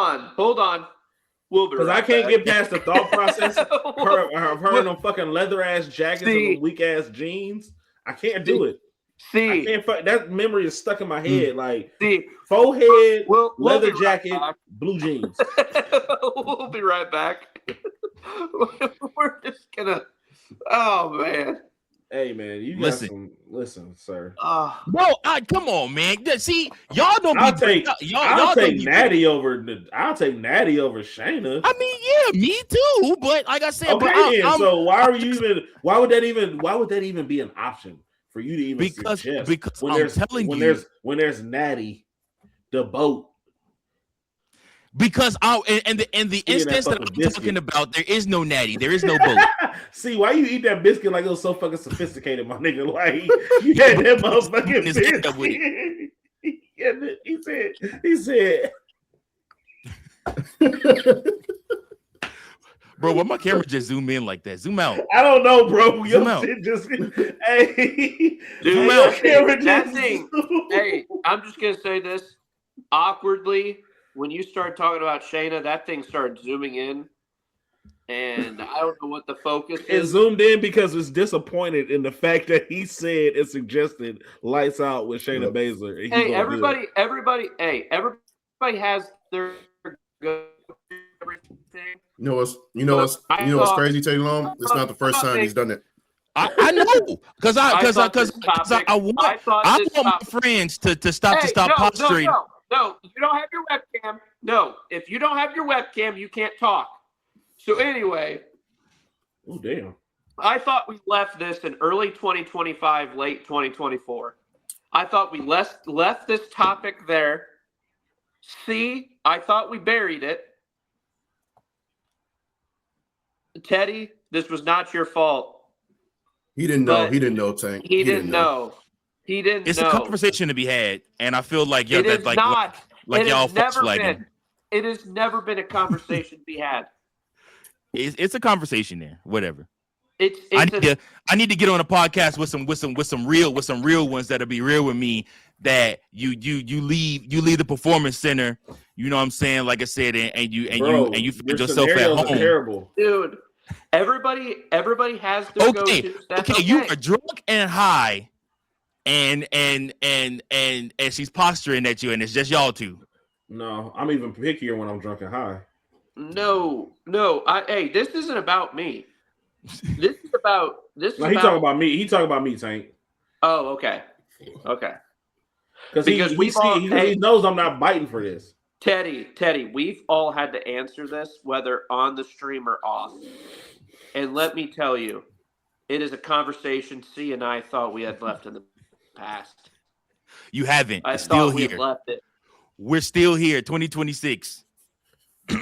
on. We'll be Because right I can't back. get past the thought process of her in them fucking leather ass jackets and See. them weak ass jeans. I can't do it. I See, can't. That memory is stuck in my head. Like see, forehead, we'll leather be right jacket, back. blue jeans. We'll be right back. We're just gonna. Oh man. Hey man, you got Listen. some. Listen, sir. Bro, come on, man. See, y'all don't I'll be take. y'all I'll don't take be- Natty over. I'll take Natty over Shayna. I mean, yeah, me too. But like I said, Okay, then. So why are you even? Why would that even be an option for you to even suggest? Because I'm telling you, when there's Natty, the boat. because in the instance that I'm talking about, there is no Natty, there is no boat. See, why you eat that biscuit like it was so fucking sophisticated, my nigga? Like you had that motherfucking His head up with biscuit. He said. Bro, why my camera just zoom in like that? Zoom out. I don't know, bro. Zoom Your out. shit just hey, Zoom your out. camera That just thing. Hey, I'm just gonna say this awkwardly. When you start talking about Shayna, that thing started zooming in, and I don't know what the focus It is. zoomed in because it's disappointed in the fact that he said and suggested lights out with Shayna Yep. Baszler. And he Hey, gonna do it. everybody has their good everything. You know what's crazy, Teddy Long? It's not the first time he's done it. I know because I want my friends to stop posturing. No, you don't have your webcam. No, if you don't have your webcam, you can't talk. So anyway, Oh damn! I thought we left this in early 2025, late 2024. I thought we left this topic there. C, I thought we buried it. Teddy, this was not your fault. He didn't know. He didn't know, Tank. He didn't know. He didn't know. It's a conversation to be had, and I feel like It is not. like It y'all has never flagging. been. It has never been a conversation to be had. It's a conversation there. Whatever. I need to get on a podcast with some real ones that'll be real with me. That you leave the performance center. You know what I'm saying? Like I said, and you find yourself at home. Terrible. Dude, everybody has their go-tos. That's okay. You are drunk and high, and she's posturing at you, and it's just y'all two. No, I'm even pickier when I'm drunk and high. No. Hey, this isn't about me. This is about He talking about me. He talking about me, Tank. Oh, okay. Because he knows I'm not biting for this. Teddy, we've all had to answer this, whether on the stream or off. And let me tell you, it is a conversation C and I thought we had left in the past. You haven't. I it's still thought we here. had left it. We're still here, 2026.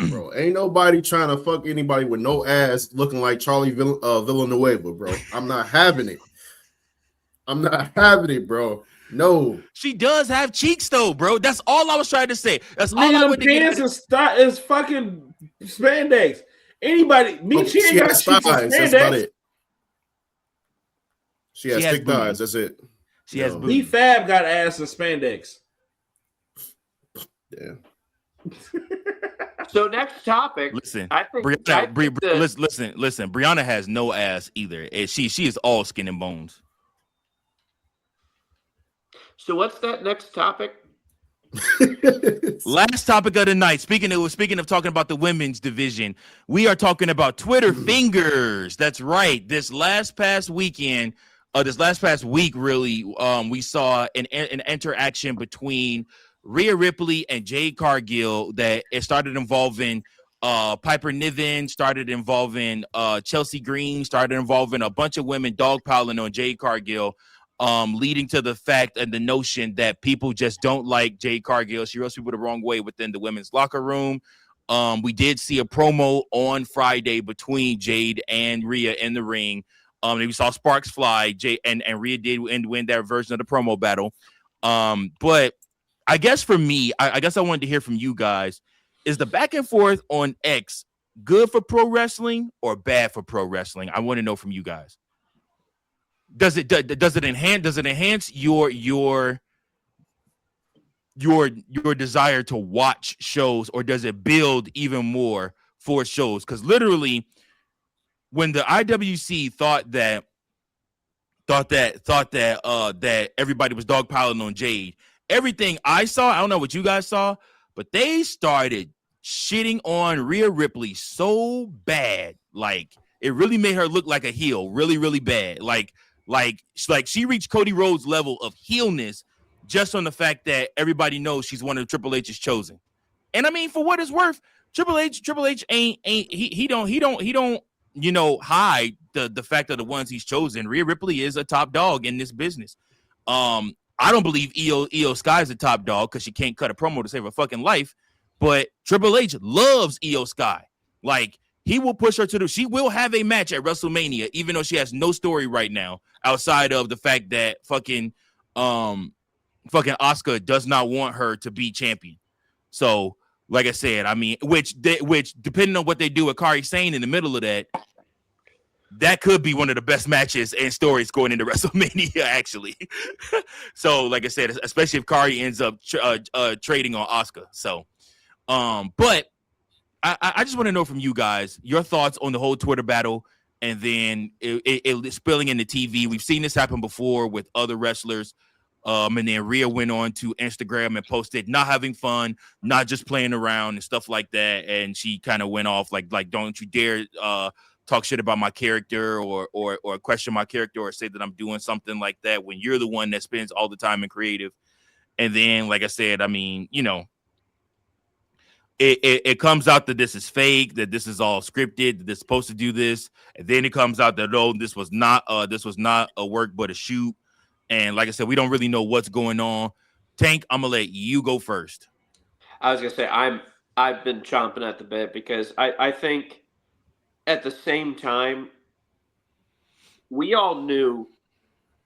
Bro, ain't nobody trying to fuck anybody with no ass looking like Charlie Villanueva, bro. I'm not having it. Bro. No. She does have cheeks, though, bro. That's all I was trying to say. That's all I would pants is fucking spandex. Anybody, she ain't got cheeks thighs. That's about it. She has thick thighs. That's it. She has booty. B-Fab got ass and spandex. Yeah. So next topic. Listen, I think listen. Brianna has no ass either. She is all skin and bones. So what's that next topic? Last topic of the night. Speaking of talking about the women's division, we are talking about Twitter fingers. That's right. This last past week, really, we saw an interaction between Rhea Ripley and Jade Cargill that it started involving Piper Niven, started involving Chelsea Green, started involving a bunch of women dogpiling on Jade Cargill, leading to the fact and the notion that people just don't like Jade Cargill. She rubs people the wrong way within the women's locker room. We did see a promo on Friday between Jade and Rhea in the ring. We saw sparks fly. Jade and Rhea did win that version of the promo battle. But I guess for me, I guess I wanted to hear from you guys. Is the back and forth on X good for pro wrestling or bad for pro wrestling? I want to know from you guys. Does it enhance your desire to watch shows, or does it build even more for shows? Because literally, when the IWC thought that everybody was dogpiling on Jade, everything I saw, I don't know what you guys saw, but they started shitting on Rhea Ripley so bad, like it really made her look like a heel, really, really bad. Like she reached Cody Rhodes' level of heelness just on the fact that everybody knows she's one of Triple H's chosen. And I mean, for what it's worth, Triple H ain't he don't hide the fact of the ones he's chosen. Rhea Ripley is a top dog in this business. I don't believe Io Sky is a top dog because she can't cut a promo to save her fucking life. But Triple H loves Io Sky. Like, he will push her she will have a match at WrestleMania, even though she has no story right now outside of the fact that fucking Asuka does not want her to be champion. So, like I said, I mean, which depending on what they do with Kairi Sane in the middle of that could be one of the best matches and stories going into WrestleMania, actually. So, like I said, especially if Kairi ends up trading on Asuka. So, but I just want to know from you guys your thoughts on the whole Twitter battle, and then it spilling into TV. We've seen this happen before with other wrestlers. And then Rhea went on to Instagram and posted not having fun, not just playing around and stuff like that. And she kind of went off like, don't you dare talk shit about my character or question my character or say that I'm doing something like that when you're the one that spends all the time in creative. And then, like I said, I mean, you know, it comes out that this is fake, that this is all scripted, that they're supposed to do this, and then it comes out that this was not a work but a shoot. And like I said, we don't really know what's going on. Tank, I'm gonna let you go first. I was gonna say I've been chomping at the bit because I think at the same time we all knew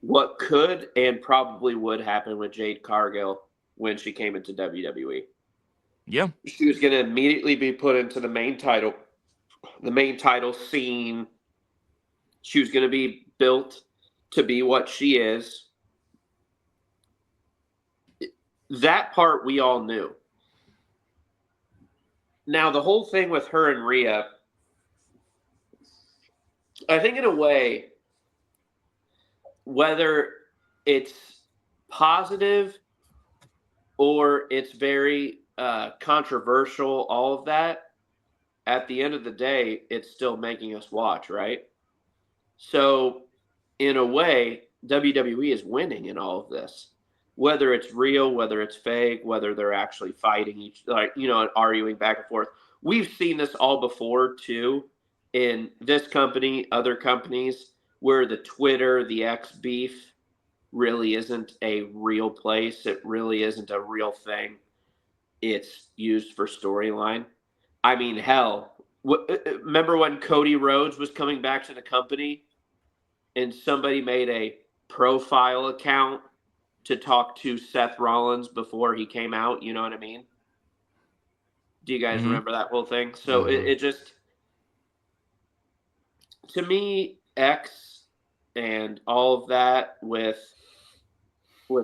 what could and probably would happen with Jade Cargill when she came into WWE. Yeah. She was going to immediately be put into the main title scene. She was going to be built to be what she is. That part we all knew. Now, the whole thing with her and Rhea, I think in a way, whether it's positive or it's very controversial, all of that, at the end of the day, it's still making us watch, right? So, in a way, WWE is winning in all of this. Whether it's real, whether it's fake, whether they're actually fighting arguing back and forth. We've seen this all before, too, in this company, other companies, where the Twitter, the X beef really isn't a real place. It really isn't a real thing. It's used for storyline. I mean, hell, remember when Cody Rhodes was coming back to the company and somebody made a profile account to talk to Seth Rollins before he came out? You know what I mean? Do you guys remember that whole thing? So it just, to me, X and all of that with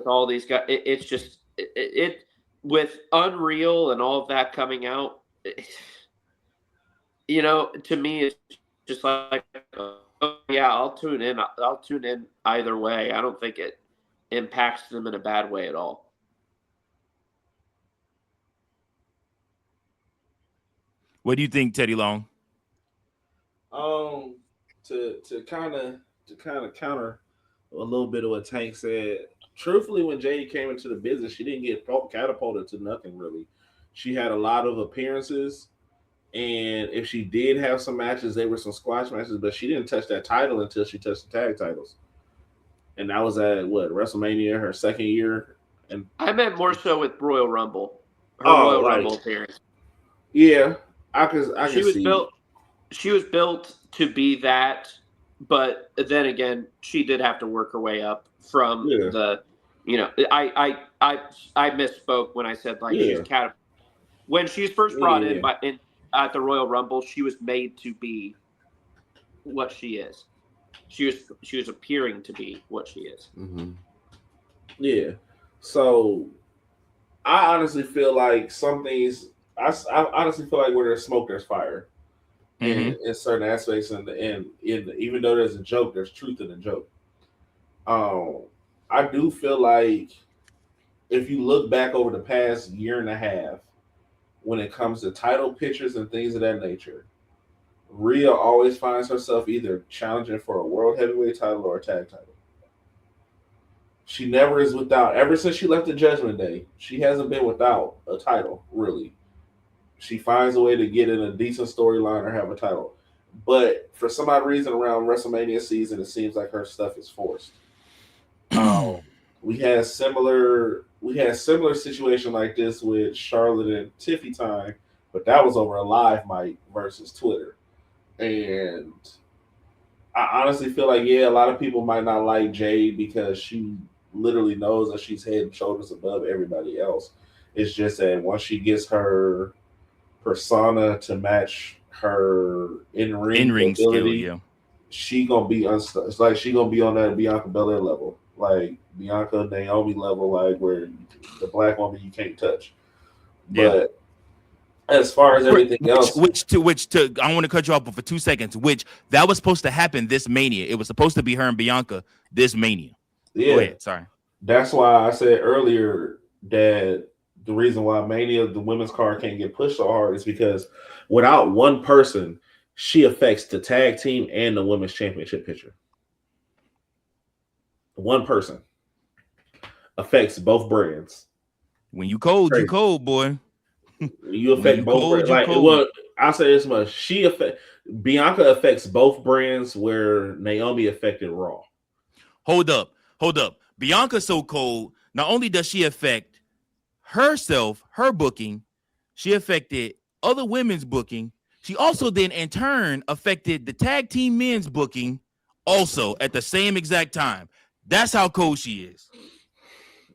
all these guys, it's just it with Unreal and all of that coming out. You know, to me, it's just like, oh, yeah, I'll tune in. I'll tune in either way. I don't think it impacts them in a bad way at all. What do you think, Teddy Long? To kind of counter a little bit of what Tank said. Truthfully, when Jade came into the business, she didn't get catapulted to nothing really. She had a lot of appearances, and if she did have some matches, they were some squash matches, but she didn't touch that title until she touched the tag titles. And that was at WrestleMania, her second year. And I meant more so with Royal Rumble. Royal Rumble appearance. Yeah, I can see. She was built to be that, but then again, she did have to work her way up from the. You know, I misspoke when I said she's when she's first brought in at the Royal Rumble, she was made to be what she is. She was appearing to be what she is. Mm-hmm. Yeah. So I honestly feel like some things. I honestly feel like where there's smoke, there's fire. In certain aspects, and even though there's a joke, there's truth in the joke. I do feel like if you look back over the past year and a half, when it comes to title pictures and things of that nature, Rhea always finds herself either challenging for a world heavyweight title or a tag title. She never is without. Ever since she left the Judgment Day, she hasn't been without a title, really. She finds a way to get in a decent storyline or have a title. But for some odd reason around WrestleMania season, it seems like her stuff is forced. We had similar situation like this with Charlotte and Tiffy time, but that was over a live mic versus Twitter. And I honestly feel like, a lot of people might not like Jade because she literally knows that she's head and shoulders above everybody else. It's just that once she gets her persona to match her in-ring ability, skill, she gonna be it's like she gonna be on that Bianca Belair level, like Bianca Naomi level, like where the black woman you can't touch. But As far as everything else, which I want to cut you off for 2 seconds. Which that was supposed to happen this Mania. It was supposed to be her and Bianca this Mania. yeah, Go ahead. Sorry. that's why I said earlier that the reason why Mania, the women's card, can't get pushed so hard is because without one person, she affects the tag team and the women's championship picture. One person affects both brands. When you cold, Crazy. you cold, boy. You affect both cold, brands. Like, cold. well, I'll say this much: Bianca affects both brands, where Naomi affected Raw. Hold up. Bianca's so cold. Not only does she affect herself, her booking, she affected other women's booking. She also then in turn affected the tag team men's booking also at the same exact time. That's how cold she is.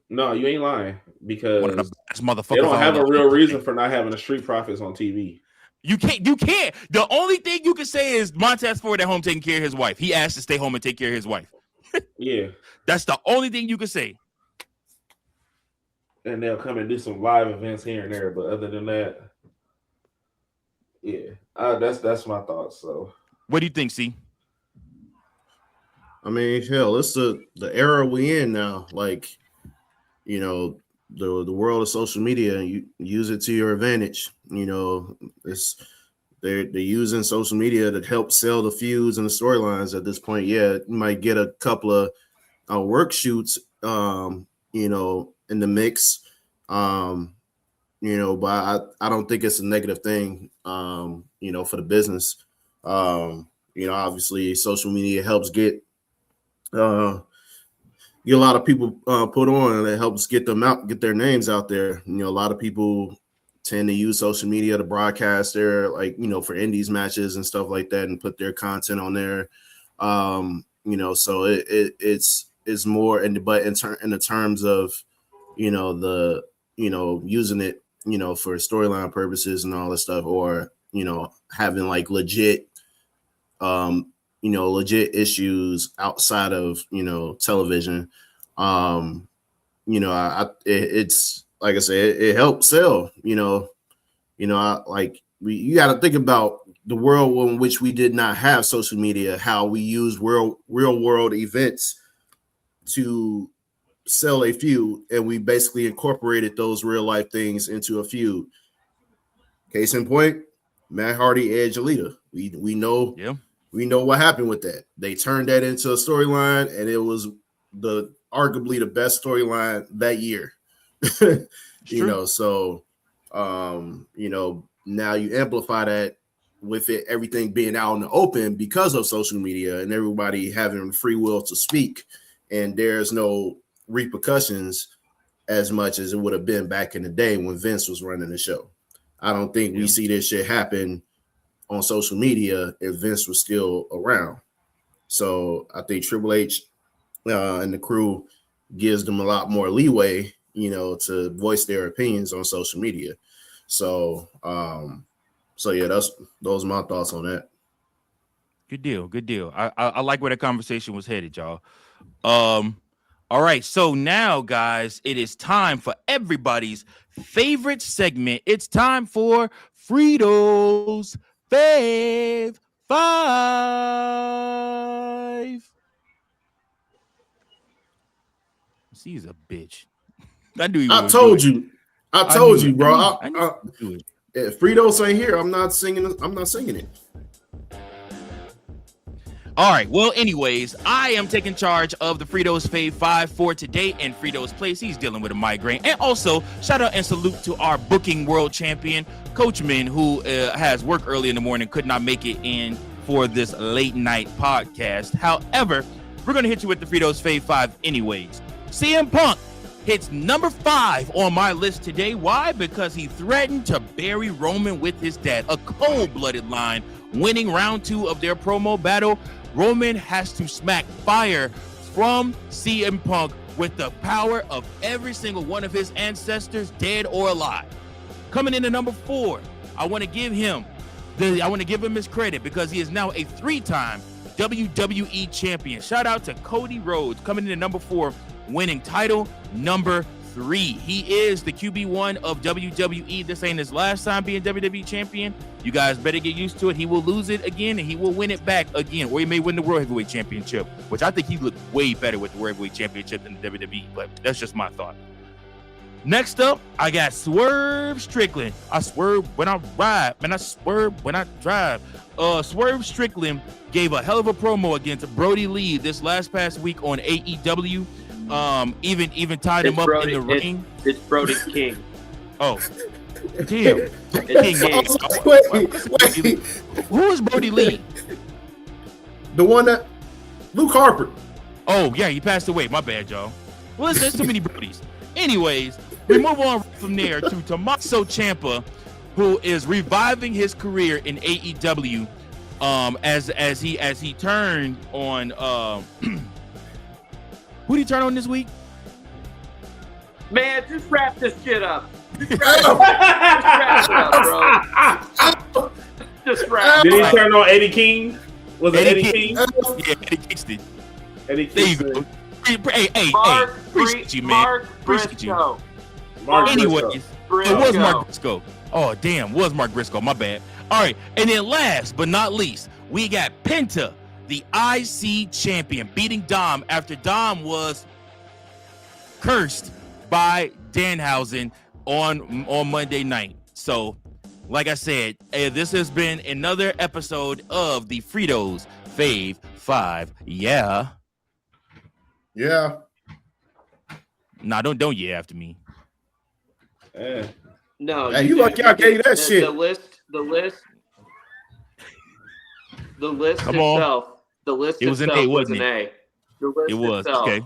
No, you ain't lying, because One of the best motherfuckers. they don't have on a the- real reason for not having the Street Profits on TV. You can't. The only thing you can say is Montez Ford at home taking care of his wife. He asked to stay home and take care of his wife. Yeah, That's the only thing you can say. and they'll come and do some live events here and there, but other than that, yeah, that's my thoughts. So, What do you think, C? I mean, hell, it's the era we in now. Like, you know, the world of social media, you use it to your advantage. You know, they're using social media to help sell the feuds and the storylines at this point. Yeah, you might get a couple of work shoots, you know, in the mix. You know, but I don't think it's a negative thing, you know, for the business. You know, obviously social media helps get a lot of people put on, and it helps get them out, get their names out there. You know, a lot of people tend to use social media to broadcast their, like, you know, for indies matches and stuff like that, and put their content on there. You know, so it's more, but in the terms of, you know, using it, you know, for storyline purposes and all this stuff, or, you know, having like legit, you know, legit issues outside of, you know, television. You know, it's like I said, it helps sell. You know, you got to think about the world in which we did not have social media, how we used real world events to sell a feud, and we basically incorporated those real life things into a feud. Case in point, Matt Hardy, Edge, Alita. We know. Yeah. We know what happened with that. They turned that into a storyline, and it was arguably the best storyline that year. You know, so you know, now you amplify that with everything being out in the open because of social media and everybody having free will to speak, and there's no repercussions as much as it would have been back in the day when Vince was running the show. I don't think we see this shit happen on social media if Vince was still around. So I think Triple H and the crew gives them a lot more leeway, you know, to voice their opinions on social media. So yeah, those are my thoughts on that. Good deal. I like where the conversation was headed, y'all. All right, so now, guys, it is time for everybody's favorite segment. It's time for Frito's Fave 5. He's a bitch. I told you, bro. If Fritos ain't here, I'm not singing it. All right. Well, anyways, I am taking charge of the Frito's Fave 5 for today. And Frito's place, he's dealing with a migraine. And also, shout out and salute to our booking world champion, Coachman, who has work early in the morning, could not make it in for this late night podcast. However, we're going to hit you with the Frito's Fave 5 anyways. CM Punk hits number 5 on my list today. Why? Because he threatened to bury Roman with his dad. A cold-blooded line. Winning round 2 of their promo battle, Roman has to smack fire from CM Punk with the power of every single one of his ancestors, dead or alive. Coming in at number 4, I want to give him his credit because he is now a 3-time WWE champion. Shout out to Cody Rhodes coming in at number 4, winning title number 3. He is the QB1 of WWE. This ain't his last time being WWE champion. You guys better get used to it. He will lose it again, and he will win it back again, or he may win the World Heavyweight Championship, which I think he looked way better with the World Heavyweight Championship than the WWE, but that's just my thought. Next up, I got Swerve Strickland. I swerve when I ride, man. I swerve when I drive. Swerve Strickland gave a hell of a promo against Brody Lee this past week on AEW. Even tied him up in the ring. It's Brody King. Oh, damn. King. Wait. Who is Brody Lee? The one that Luke Harper. Oh, yeah, he passed away. My bad, y'all. Well, there's too many Brodys. Anyways, we move on from there to Tommaso Ciampa, who is reviving his career in AEW. As he turned on who did he turn on this week? Man, just wrap this shit up. Just wrap it up, bro. Just wrap. Did he turn on Eddie King? Was it Eddie King? Yeah, Eddie Kingston. Eddie There you Kingston. go. Hey, appreciate you, man. Mark Appreciate you. Briscoe. Anyways, Briscoe. it was Mark Briscoe. Oh, damn, was Mark Briscoe. My bad. All right, and then last but not least, we got Penta, the IC champion, beating Dom after Dom was cursed by Danhausen on Monday night. So, like I said, this has been another episode of the Fritos Fave 5. Yeah. Yeah. Nah, don't yeah after me. Yeah. No, Hey, you lucky I gave you that shit. The list Come on. itself. The list It was an itself A, was wasn't an it? A. The list It was, itself, okay.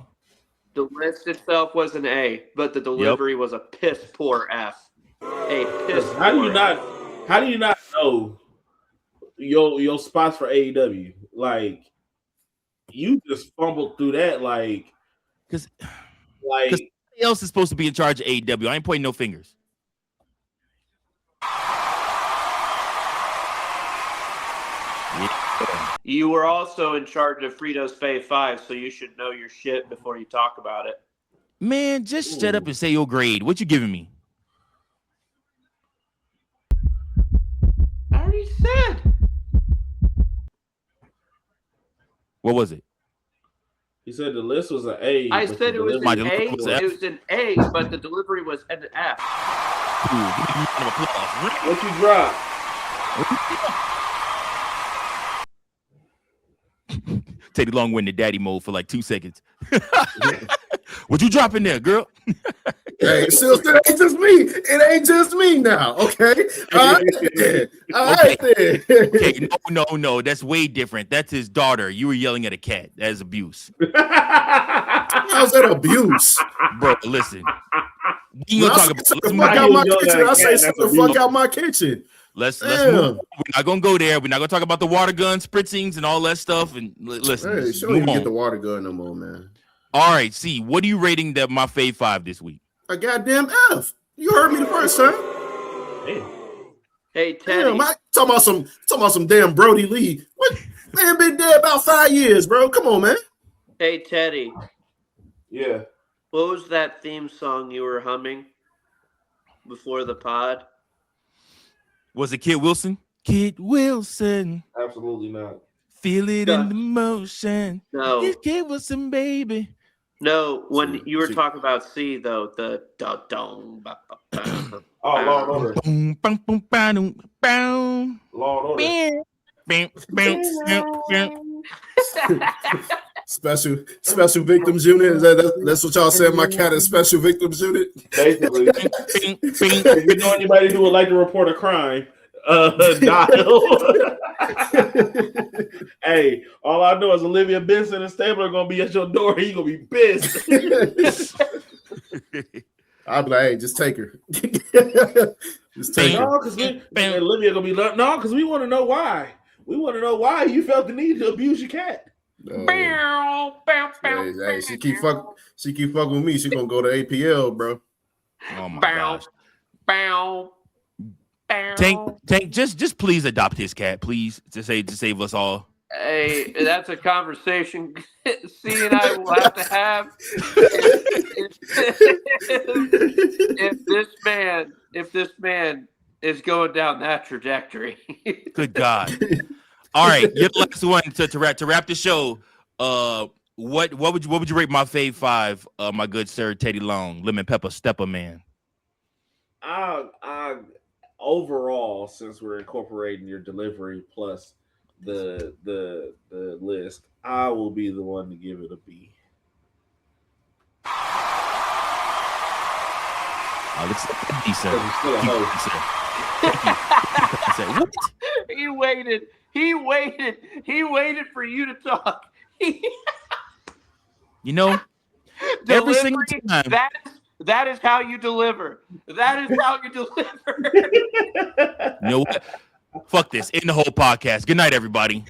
The list itself was an A, but the delivery was a piss poor F. A piss. How do poor you not know your spots for AEW? Like, you just fumbled through that Because like somebody else is supposed to be in charge of AEW. I ain't pointing no fingers. You were also in charge of Fritos Fave 5, so you should know your shit before you talk about it. Man, just shut up and say your grade. What you giving me? I already said. What was it? he said the list was an A. I but said the it was delivery an A. was F. It was an A, but the delivery was an F. Ooh, give me a round of applause. What you drop? Teddy Long went into daddy mode for like 2 seconds. What you dropping there, girl? Hey, still, it ain't just me. It ain't just me now. Okay. All right then. Okay, no. That's way different. That's his daughter. You were yelling at a cat. That is abuse. How's that abuse? Bro, listen. We When gonna I talk say about shut the Let's fuck move- out my How you kitchen, yelling I at say a shut cat? the That's fuck abuse. out my kitchen. let's Damn. move. We're not gonna go there. We're not gonna talk about the water gun spritzings and all that stuff. And listen, Hey, just she don't move even on. get the water gun no more, man. All right, see, what are you rating that my Fave 5 this week? A goddamn F. You heard me the first time. Hey, Teddy. Damn, I talking about some damn Brody Lee. What man been dead about 5 years, bro? Come on, man. Hey, Teddy. Yeah. What was that theme song you were humming before the pod? Was it Kid Wilson? Kid Wilson, Absolutely not. feel it in the motion. No. It's Kid Wilson, baby. No, when See, you were see. talking about C, though, the da-dong, ba-ba-ba. Oh, Law and Order. Boom, boom, boom, boom, boom. Law and Order. Bam, bam, bam, bam. Special victims unit. That's what y'all said. My cat is special victims unit. Basically. Bing, bing. If you know anybody who would like to report a crime, dial. Hey, all I know is Olivia Benson and Stabler are gonna be at your door. You gonna be pissed. I'll be like, hey, just take her. Just take her. No, because Olivia gonna be no, because we want to know why. We want to know why you felt the need to abuse your cat. Hey, she keep fucking with me. She gonna go to APL, bro. Oh my gosh. Tank, just please adopt his cat, please, to save us all. Hey, that's a conversation C and I will have to have. If this man is going down that trajectory. Good God. All right, you're the last one to wrap the show. What would you rate my fave 5? My good sir Teddy Long, Lemon Pepper Stepper Man. I overall, since we're incorporating your delivery plus the list, I will be the one to give it a B. He said, what? He waited for you to talk. You know, every single time. That is how you deliver. That is how you deliver. You know what? Fuck this. End the whole podcast. Good night, everybody.